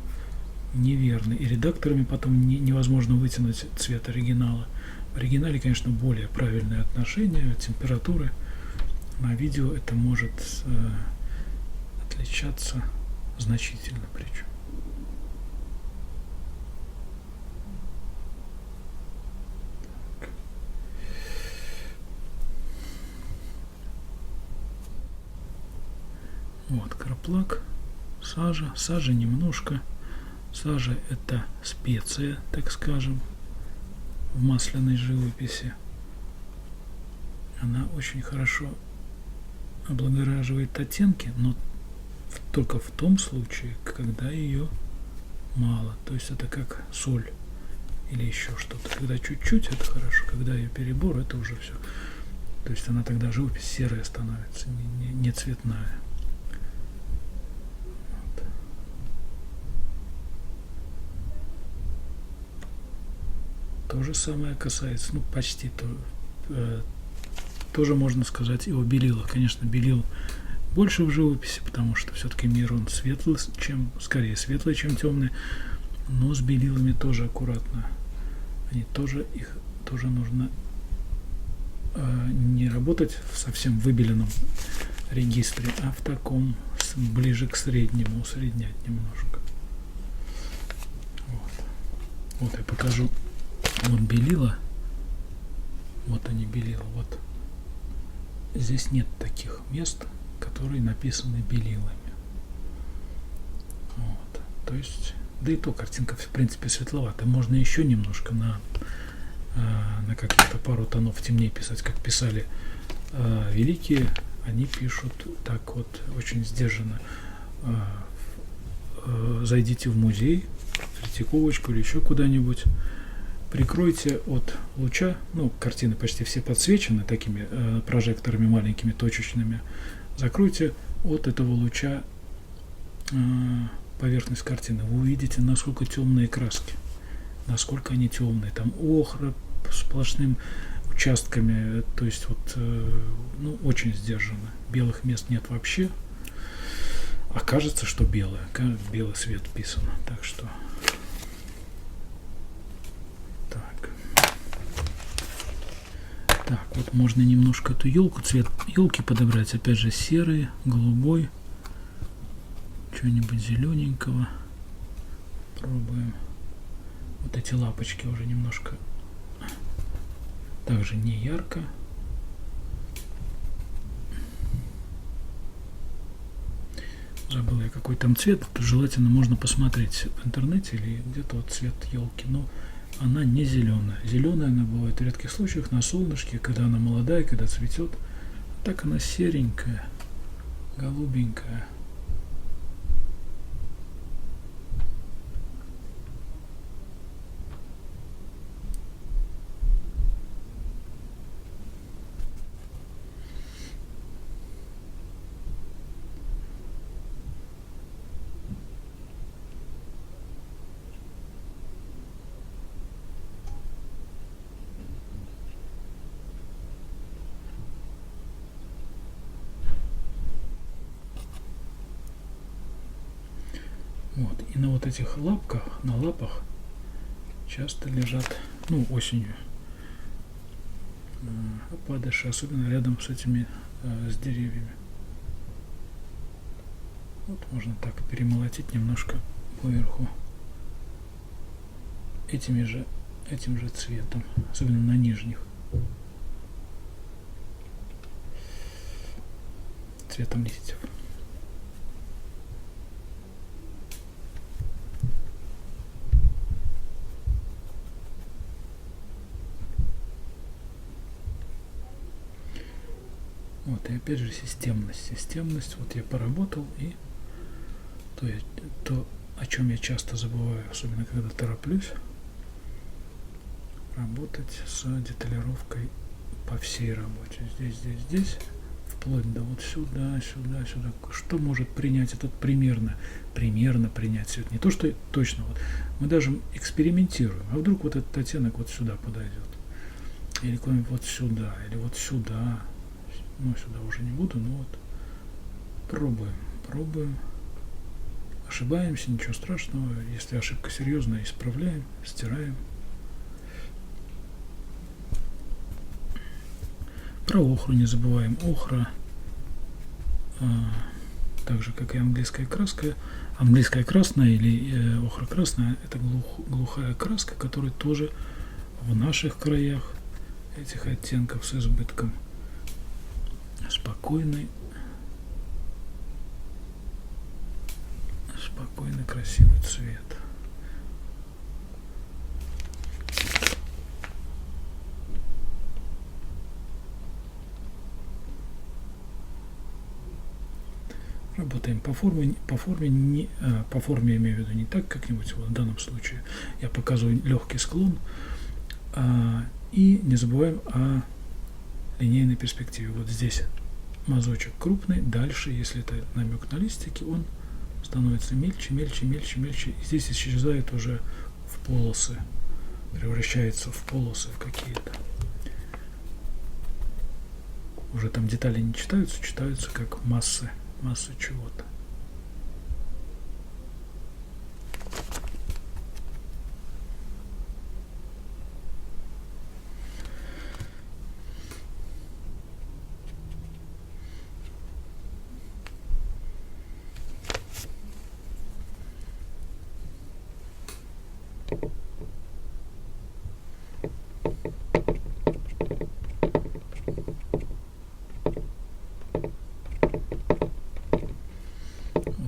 неверно. И редакторами потом невозможно вытянуть цвет оригинала. В оригинале, конечно, более правильное отношение температуры. На видео это может отличаться значительно причем. Вот краплак, сажа. Сажа немножко. Сажа это специя, так скажем, в масляной живописи. Она очень хорошо облагораживает оттенки, но только в том случае, когда ее мало. То есть это как соль или еще что-то. Когда чуть-чуть, это хорошо. Когда ее перебор, это уже все. То есть она тогда живопись серая становится, не цветная. Вот. То же самое касается, ну почти тоже можно сказать и о белилах. Конечно, белил больше в живописи, потому что все-таки мир он светлый, скорее светлый, чем темный. Но с белилами тоже аккуратно. Их тоже нужно не работать в совсем выбеленном регистре, а в таком ближе к среднему, усреднять немножко. Вот я покажу. Вот белила. Вот они белила. Вот. Здесь нет таких мест, которые написаны белилами. Вот. То есть, да и то картинка в принципе светловатая. Можно еще немножко на каких-то пару тонов темнее писать, как писали великие. Они пишут так вот очень сдержанно. Зайдите в музей, в Третьяковочку или еще куда-нибудь. Прикройте от луча, ну, картины почти все подсвечены такими прожекторами маленькими, точечными. Закройте от этого луча поверхность картины. Вы увидите, насколько темные краски, насколько они темные. Там охра сплошным участками, то есть вот, ну, очень сдержанно. Белых мест нет вообще. А кажется, что белое, белый свет вписан. Так что... Так, вот можно немножко эту елку, цвет елки подобрать, опять же серый, голубой, что-нибудь зелененького. Пробуем. Вот эти лапочки уже немножко также не ярко. Забыл я, какой там цвет. Желательно можно посмотреть в интернете или где-то вот цвет елки. Но она не зеленая. Зеленая она бывает в редких случаях на солнышке, когда она молодая, когда цветет. Так она серенькая, голубенькая. Вот. И на вот этих лапках, на лапах часто лежат, ну, осенью опадыши, особенно рядом с этими, с деревьями. Вот можно так перемолотить немножко поверху этим же цветом, особенно на нижних. Цветом листьев. Вот, и опять же системность. Системность, вот я поработал, и то, о чем я часто забываю, особенно когда тороплюсь, работать с деталировкой по всей работе. Здесь, вплоть до вот сюда. Что может принять этот примерно принять цвет? Не то, что точно. Вот. Мы даже экспериментируем. А вдруг вот этот оттенок вот сюда подойдет? Или куда-нибудь вот сюда, или вот сюда. Ну, сюда уже не буду, но вот пробуем. Ошибаемся, ничего страшного. Если ошибка серьезная, исправляем, стираем. Про охру не забываем. Охра, так же как и английская краска. Английская красная или охра красная — это глухая краска, которая тоже в наших краях этих оттенков с избытком. Спокойный, красивый цвет. Работаем по форме я имею в виду не так как-нибудь, вот в данном случае я показываю легкий склон, и не забываем о линейной перспективе. Вот здесь мазочек крупный, дальше, если это намек на листики, он становится мельче. И здесь исчезает уже в полосы, превращается в полосы в какие-то. Уже там детали не читаются как массы чего-то.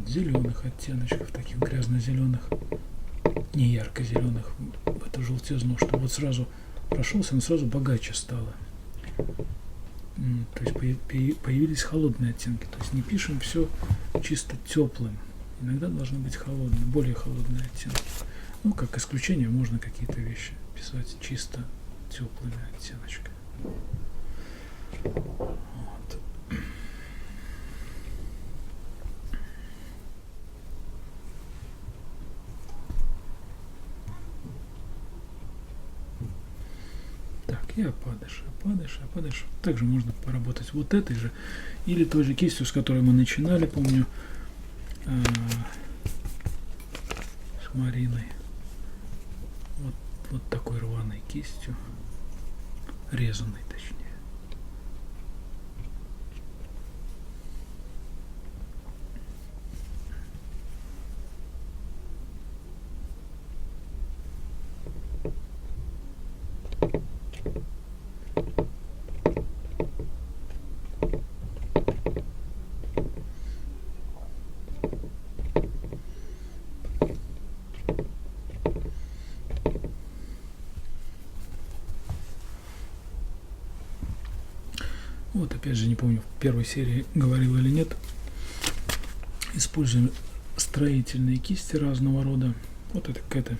Зеленых оттеночков, таких грязно-зеленых, не ярко-зеленых, в эту желтизну, чтобы вот сразу прошелся, но сразу богаче стало. То есть появились холодные оттенки. То есть не пишем все чисто теплым. Иногда должны быть холодные, более холодные оттенки. Ну, как исключение, можно какие-то вещи писать чисто теплыми оттеночками. Вот. И опадыш. Также можно поработать вот этой же или той же кистью, с которой мы начинали, помню, с Мариной. Вот такой рваной кистью, резаной точнее. Вот опять же, не помню, в первой серии говорил или нет, используем строительные кисти разного рода. Вот это какая-то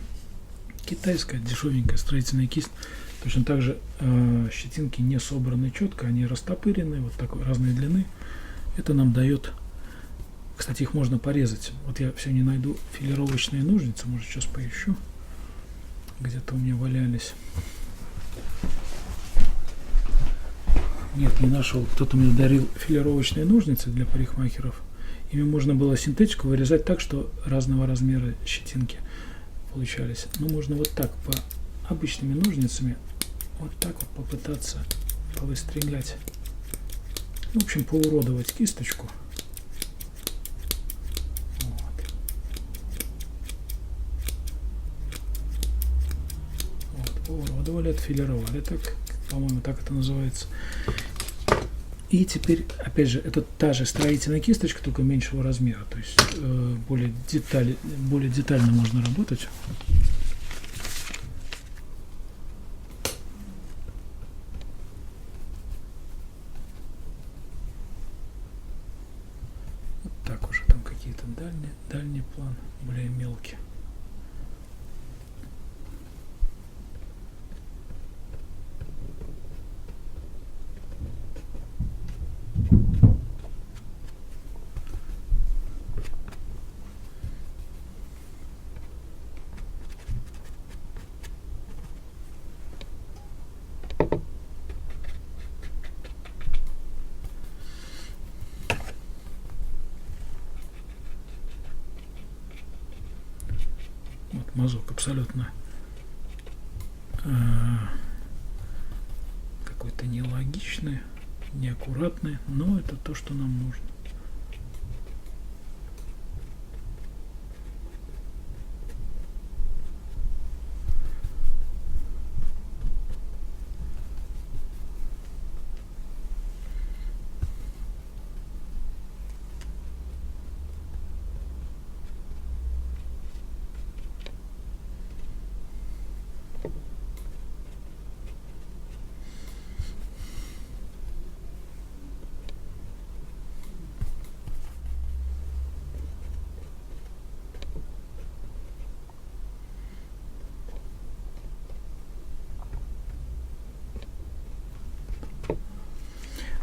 китайская дешевенькая строительная кисть. Точно так же щетинки не собраны четко, они растопырены, вот такой разной длины. Это нам дает, кстати, их можно порезать. Вот я все не найду филировочные ножницы, может сейчас поищу, где-то у меня валялись. Нет, не нашел. Кто-то мне дарил филировочные ножницы для парикмахеров. Ими можно было синтетику вырезать так, что разного размера щетинки получались. Но можно вот так, по обычными ножницами, вот так вот попытаться повыстрелять. В общем, поуродовать кисточку. Вот, поуродовали, отфилировали. Так, по-моему, так это называется. И теперь, опять же, это та же строительная кисточка, только меньшего размера. То есть более детально можно работать. Вот так уже там какие-то дальний план, более мелкие. мазок абсолютно какой-то нелогичный, неаккуратный, но это то, что нам нужно.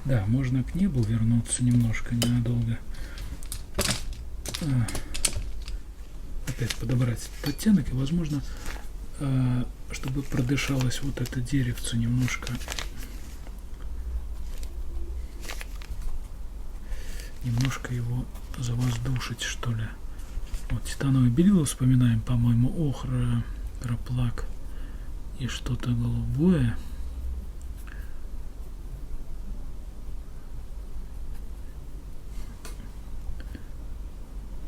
Да, можно к небу вернуться немножко, ненадолго. Опять подобрать этот оттенок, и, возможно, чтобы продышалось вот это деревце немножко его завоздушить, что ли. Вот титановое белило вспоминаем, по-моему, охра, краплак и что-то голубое.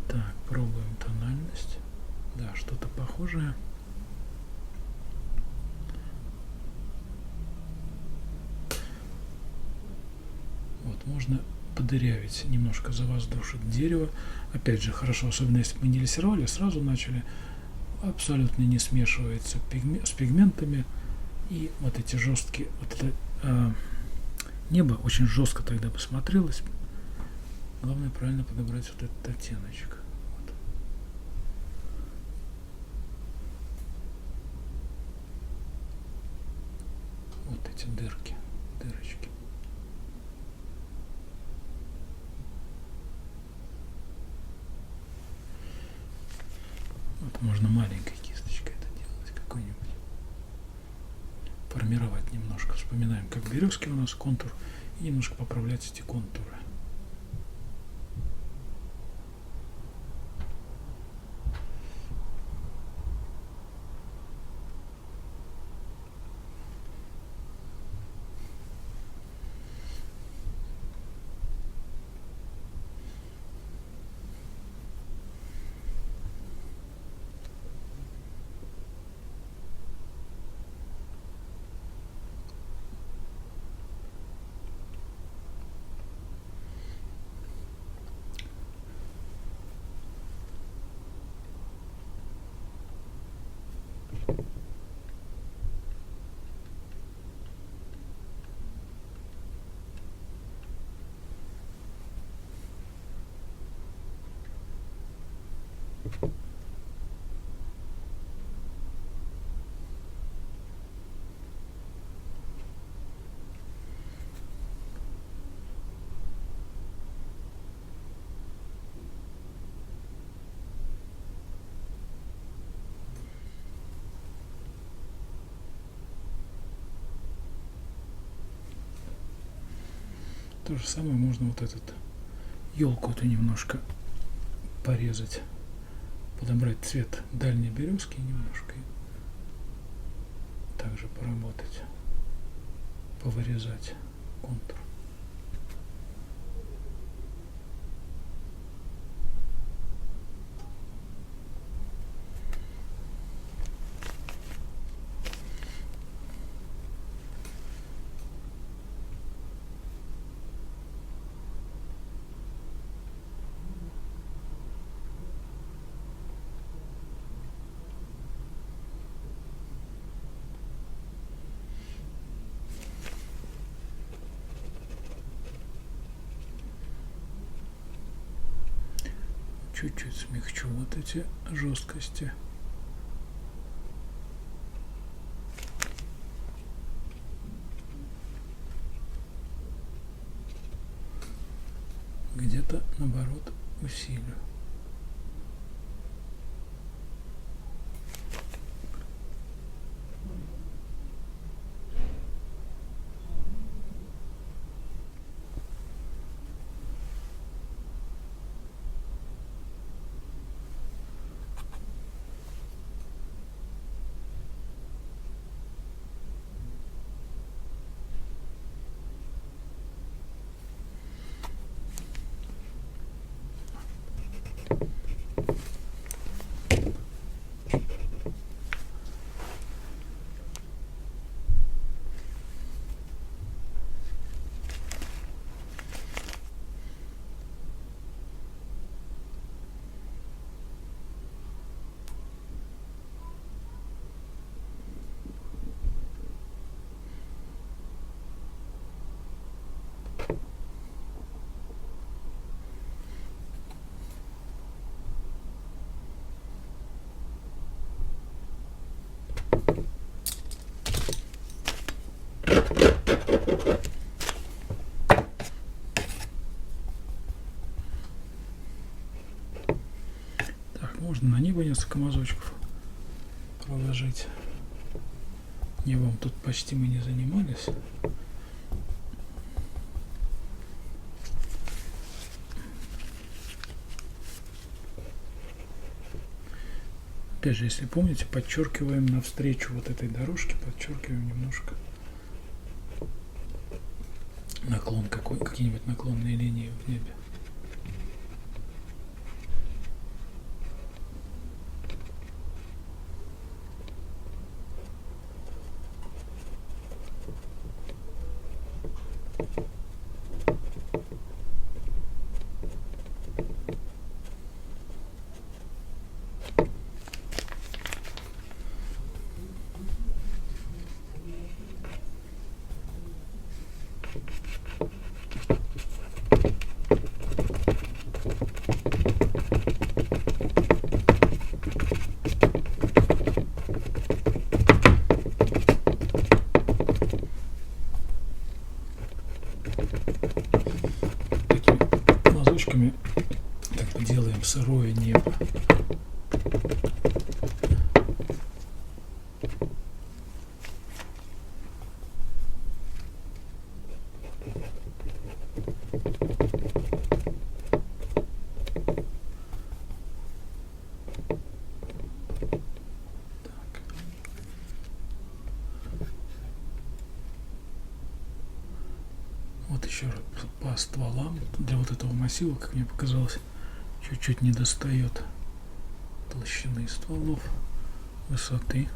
Так, пробуем тональность. Да, что-то похожее. Вот, можно подырявить, немножко завоздушить дерево. Опять же, хорошо, особенно если мы не лессировали, сразу начали, абсолютно не смешивается с пигментами. И вот эти жесткие, вот это небо очень жестко тогда бы смотрелось. Главное правильно подобрать вот этот оттеночек. Вот эти дырочки. Вот можно маленькой кисточкой это делать, какой-нибудь. Формировать немножко. Вспоминаем, как березки у нас контур, и немножко поправлять эти контуры. То же самое можно вот этот елку-то немножко порезать, подобрать цвет дальней березки немножко, и также поработать, повырезать контур. Чуть-чуть смягчу вот эти жесткости. Где-то, наоборот, усилю. на небо несколько мазочков проложить. Небом тут почти мы не занимались. Опять же, если помните, подчеркиваем навстречу вот этой дорожке, подчеркиваем немножко наклон, какие-нибудь наклонные линии в небе. Такими мазочками как бы делаем сырое небо. Вот еще раз по стволам для вот этого массива, как мне показалось, чуть-чуть не достает толщины стволов, высоты.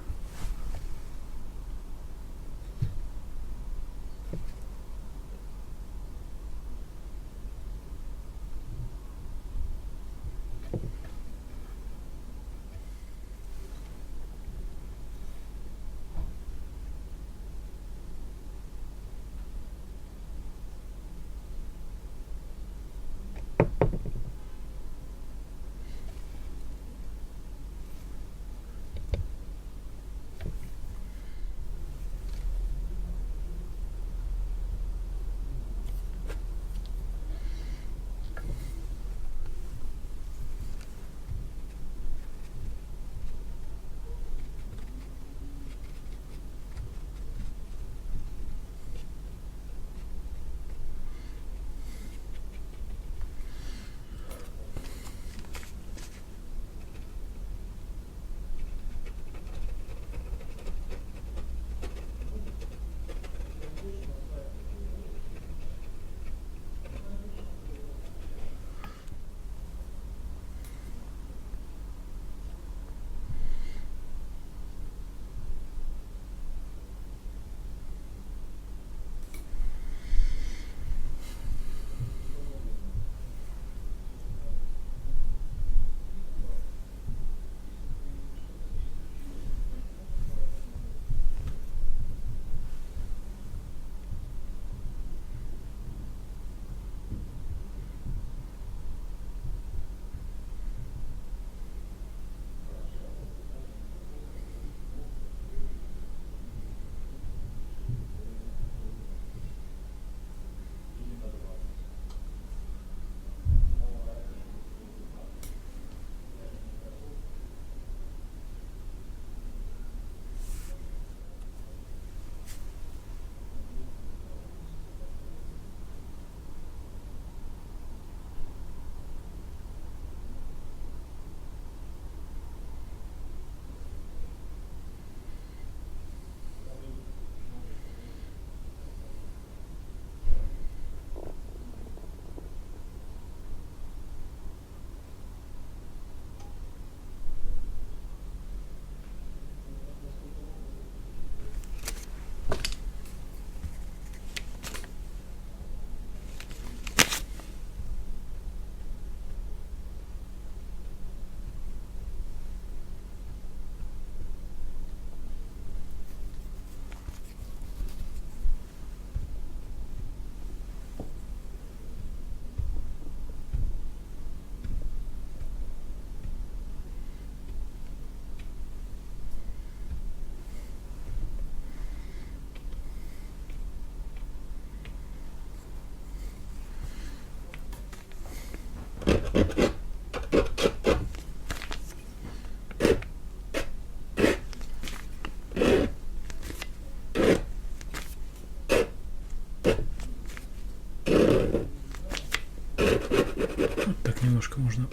немножко можно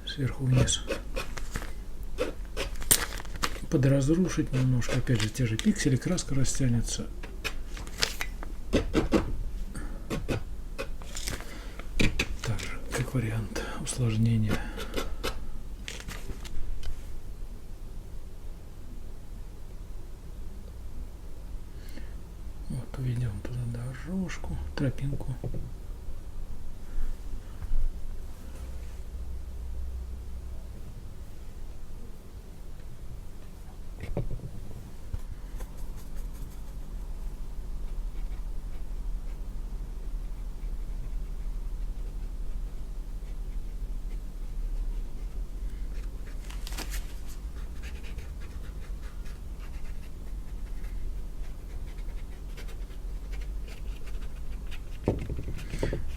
сверху вниз подразрушить немножко. Опять же, те же пиксели, краска растянется. Также, как вариант усложнения. Вот, уведем туда дорожку, тропинку.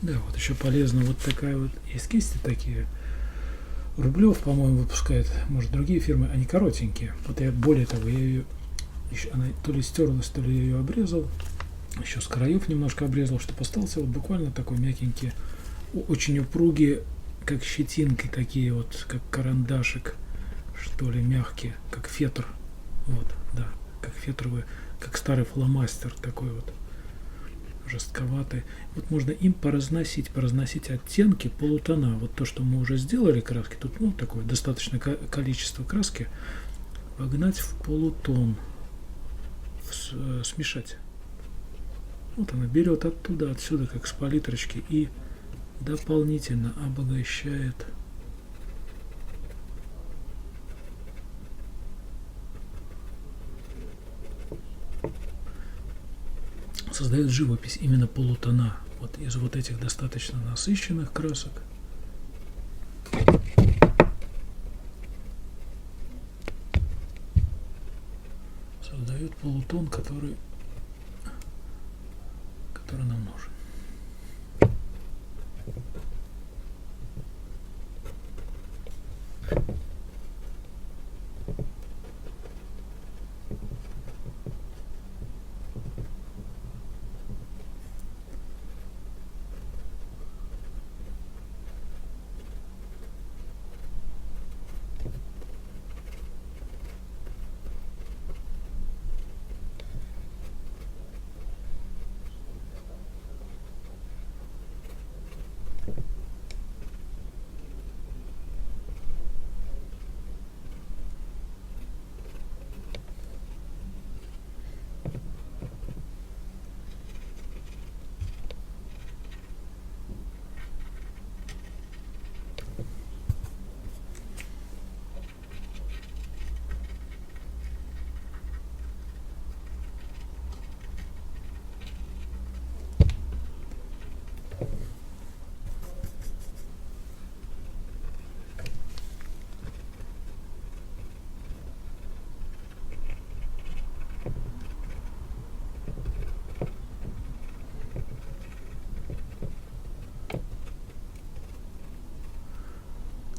Да, вот еще полезно вот такая вот, есть кисти такие, Рублев, по-моему, выпускает, может, другие фирмы, они коротенькие. Вот я, более того, я ее, еще, она то ли стерлась, то ли я ее обрезал, еще с краев немножко обрезал, чтобы остался вот буквально такой мягенький, очень упругие, как щетинки такие вот, как карандашик, что ли, мягкие, как фетр, вот, да, как фетровый, как старый фломастер такой вот, жестковатый. Вот можно им поразносить оттенки, полутона. Вот то, что мы уже сделали краски, тут ну такое достаточное количество краски, вогнать в полутон, смешать. Вот она берет оттуда, отсюда, как с палитрочки, и дополнительно обогащает создает живопись, именно полутона, вот из вот этих достаточно насыщенных красок. Создает полутон, который нам нужен.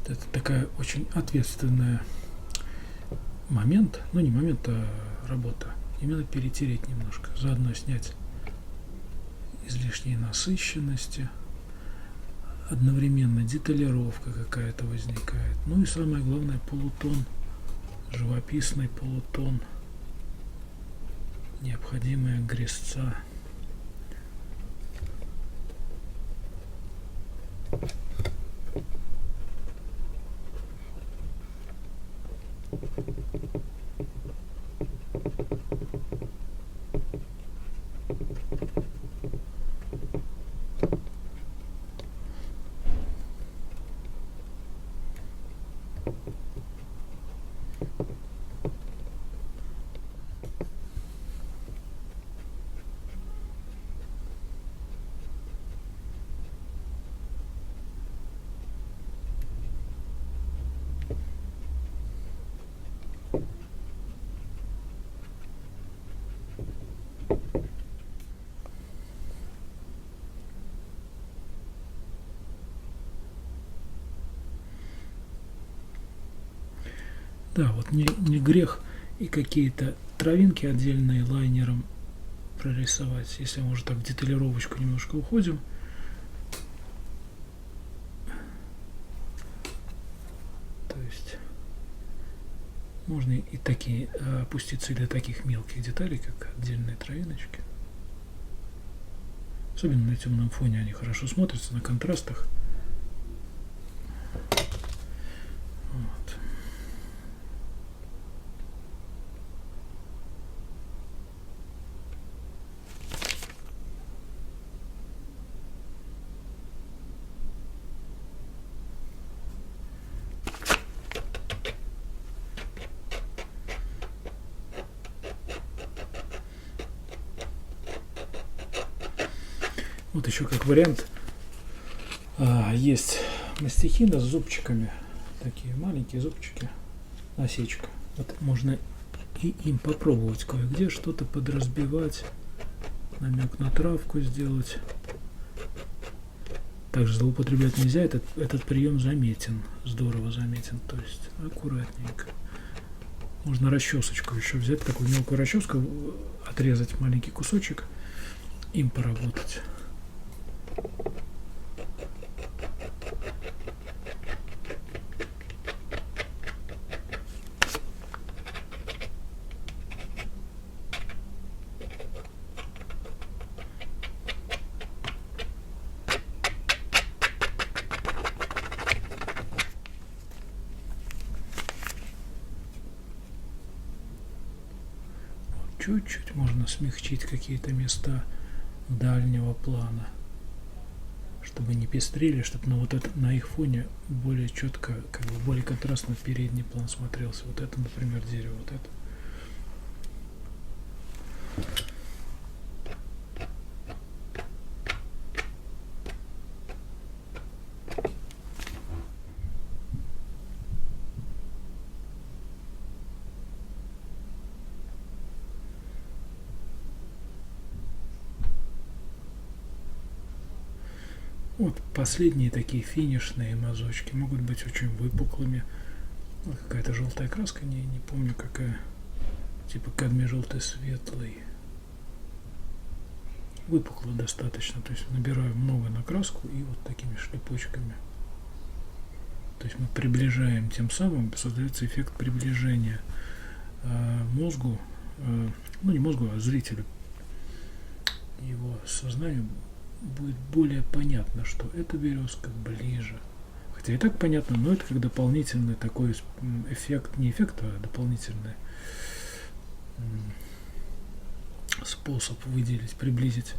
Это такая очень ответственная момент, ну не момент, а работа. Именно перетереть немножко, заодно снять излишней насыщенности, одновременно деталировка какая-то возникает. Ну и самое главное, полутон, живописный полутон, необходимая грязца. Да, вот не грех и какие-то травинки отдельные лайнером прорисовать. Если мы уже так в деталировочку немножко уходим. Можно и такие опуститься и до таких мелких деталей, как отдельные травиночки. Особенно на темном фоне они хорошо смотрятся, на контрастах. Вот. Вот еще как вариант есть мастихина с зубчиками, такие маленькие зубчики, насечка. Вот можно и им попробовать кое-где что-то подразбивать, намек на травку сделать. Также злоупотреблять нельзя, этот прием заметен, здорово заметен, то есть аккуратненько. Можно расчесочку еще взять, такую мелкую расческу, отрезать маленький кусочек, им поработать. Чуть-чуть можно смягчить какие-то места дальнего плана, чтобы не пестрили, чтобы на их фоне более четко, как бы более контрастно передний план смотрелся. Вот это, например, дерево, вот это. Вот последние такие финишные мазочки могут быть очень выпуклыми. Вот какая-то желтая краска, не помню какая, типа кадмий желтый светлый. Выпукло достаточно, то есть набираю много на краску и вот такими шлепочками. То есть мы приближаем, тем самым создается эффект приближения мозгу, ну не мозгу, а зрителю, его сознанию будет более понятно, что эта березка ближе. Хотя и так понятно, но это как дополнительный такой эффект, не эффект, а дополнительный способ выделить, приблизить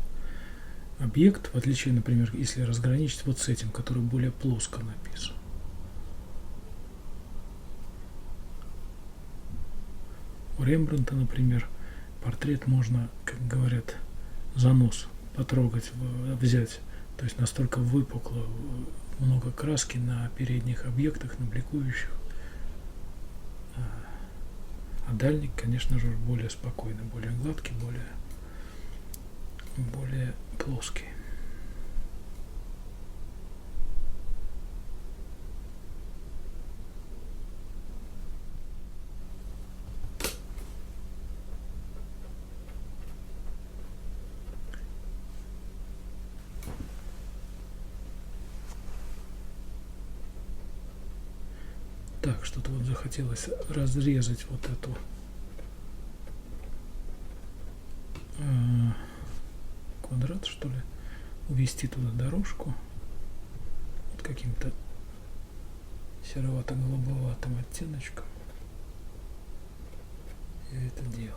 объект, в отличие, например, если разграничить вот с этим, который более плоско написан. У Рембрандта, например, портрет можно, как говорят, за нос потрогать, взять. То есть настолько выпукло, много краски на передних объектах, на бликующих. А дальник, конечно же, более спокойный, более гладкий, более плоский. Так, что-то вот захотелось разрезать вот эту квадрат, что ли, увести туда дорожку вот каким-то серовато-голубоватым оттеночком. Я это делаю.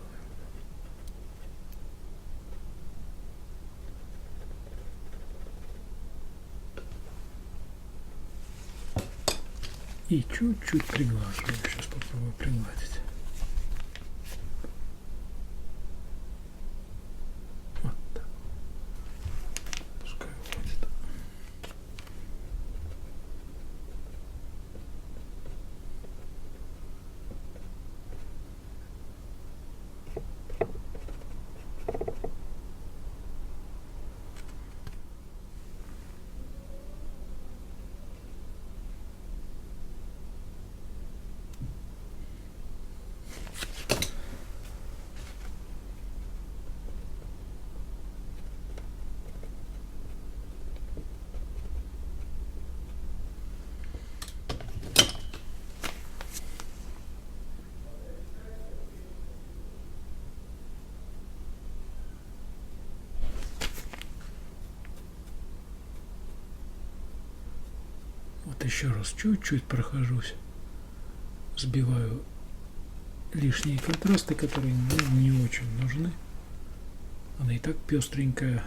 И чуть-чуть приглаживаю. Сейчас попробую пригладить. Вот так. Пускай уходит. Вот еще раз чуть-чуть прохожусь. Сбиваю лишние контрасты, которые не очень нужны. Она и так пестренькая.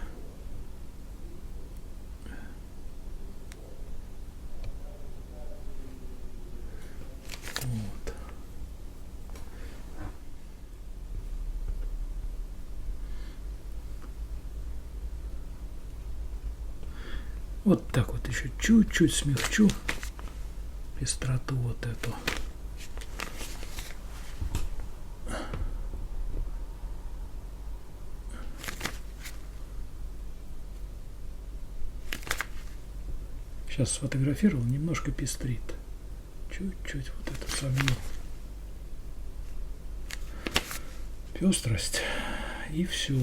Вот. Вот так вот еще чуть-чуть смягчу пестроту вот эту. Сейчас сфотографировал, немножко пестрит. Чуть-чуть вот это согну. Пестрость. И все.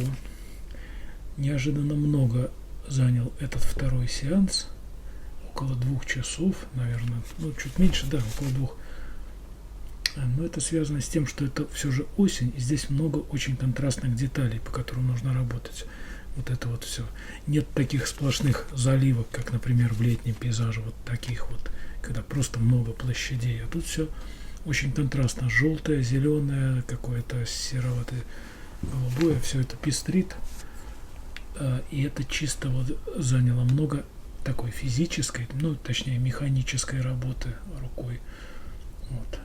Неожиданно много занял этот второй сеанс. Около 2 часов, наверное. Ну, чуть меньше, да, около 2. Но это связано с тем, что это все же осень, и здесь много очень контрастных деталей, по которым нужно работать. Вот это вот все. Нет таких сплошных заливок, как, например, в летнем пейзаже, вот таких вот, когда просто много площадей. А тут все очень контрастно. Желтое, зеленое, какое-то сероватое, голубое. Все это пестрит. И это чисто вот заняло много такой физической, ну, точнее, механической работы рукой. Вот.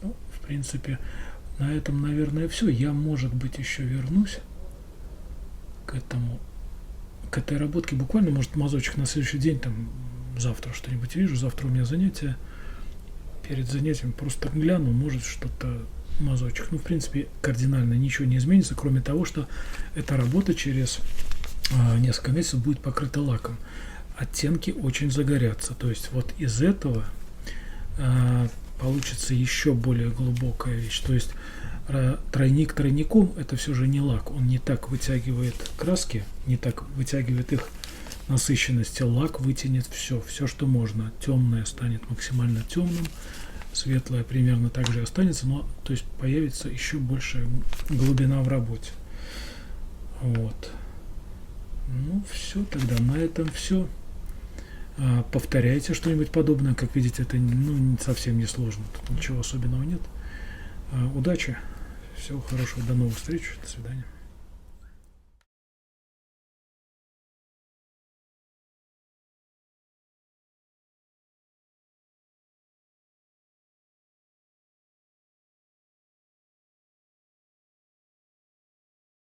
Ну, в принципе, на этом, наверное, все. Я, может быть, еще вернусь к этой работке. Буквально, может, мазочек на следующий день, там, завтра что-нибудь вижу. Завтра у меня занятие. Перед занятием просто гляну, может, что-то мазочек. Ну, в принципе, кардинально ничего не изменится, кроме того, что эта работа через несколько месяцев будет покрыта лаком. Оттенки очень загорятся. То есть вот из этого получится еще более глубокая вещь. То есть тройник тройником — это все же не лак. Он не так вытягивает краски, не так вытягивает их насыщенность. Лак вытянет все, что можно. Темное станет максимально темным, светлое примерно так же останется, но то есть появится еще большая глубина в работе. Вот. Ну, все тогда. На этом все. Повторяйте что-нибудь подобное. Как видите, это совсем не сложно. Тут ничего особенного нет. Удачи. Всего хорошего. До новых встреч. До свидания.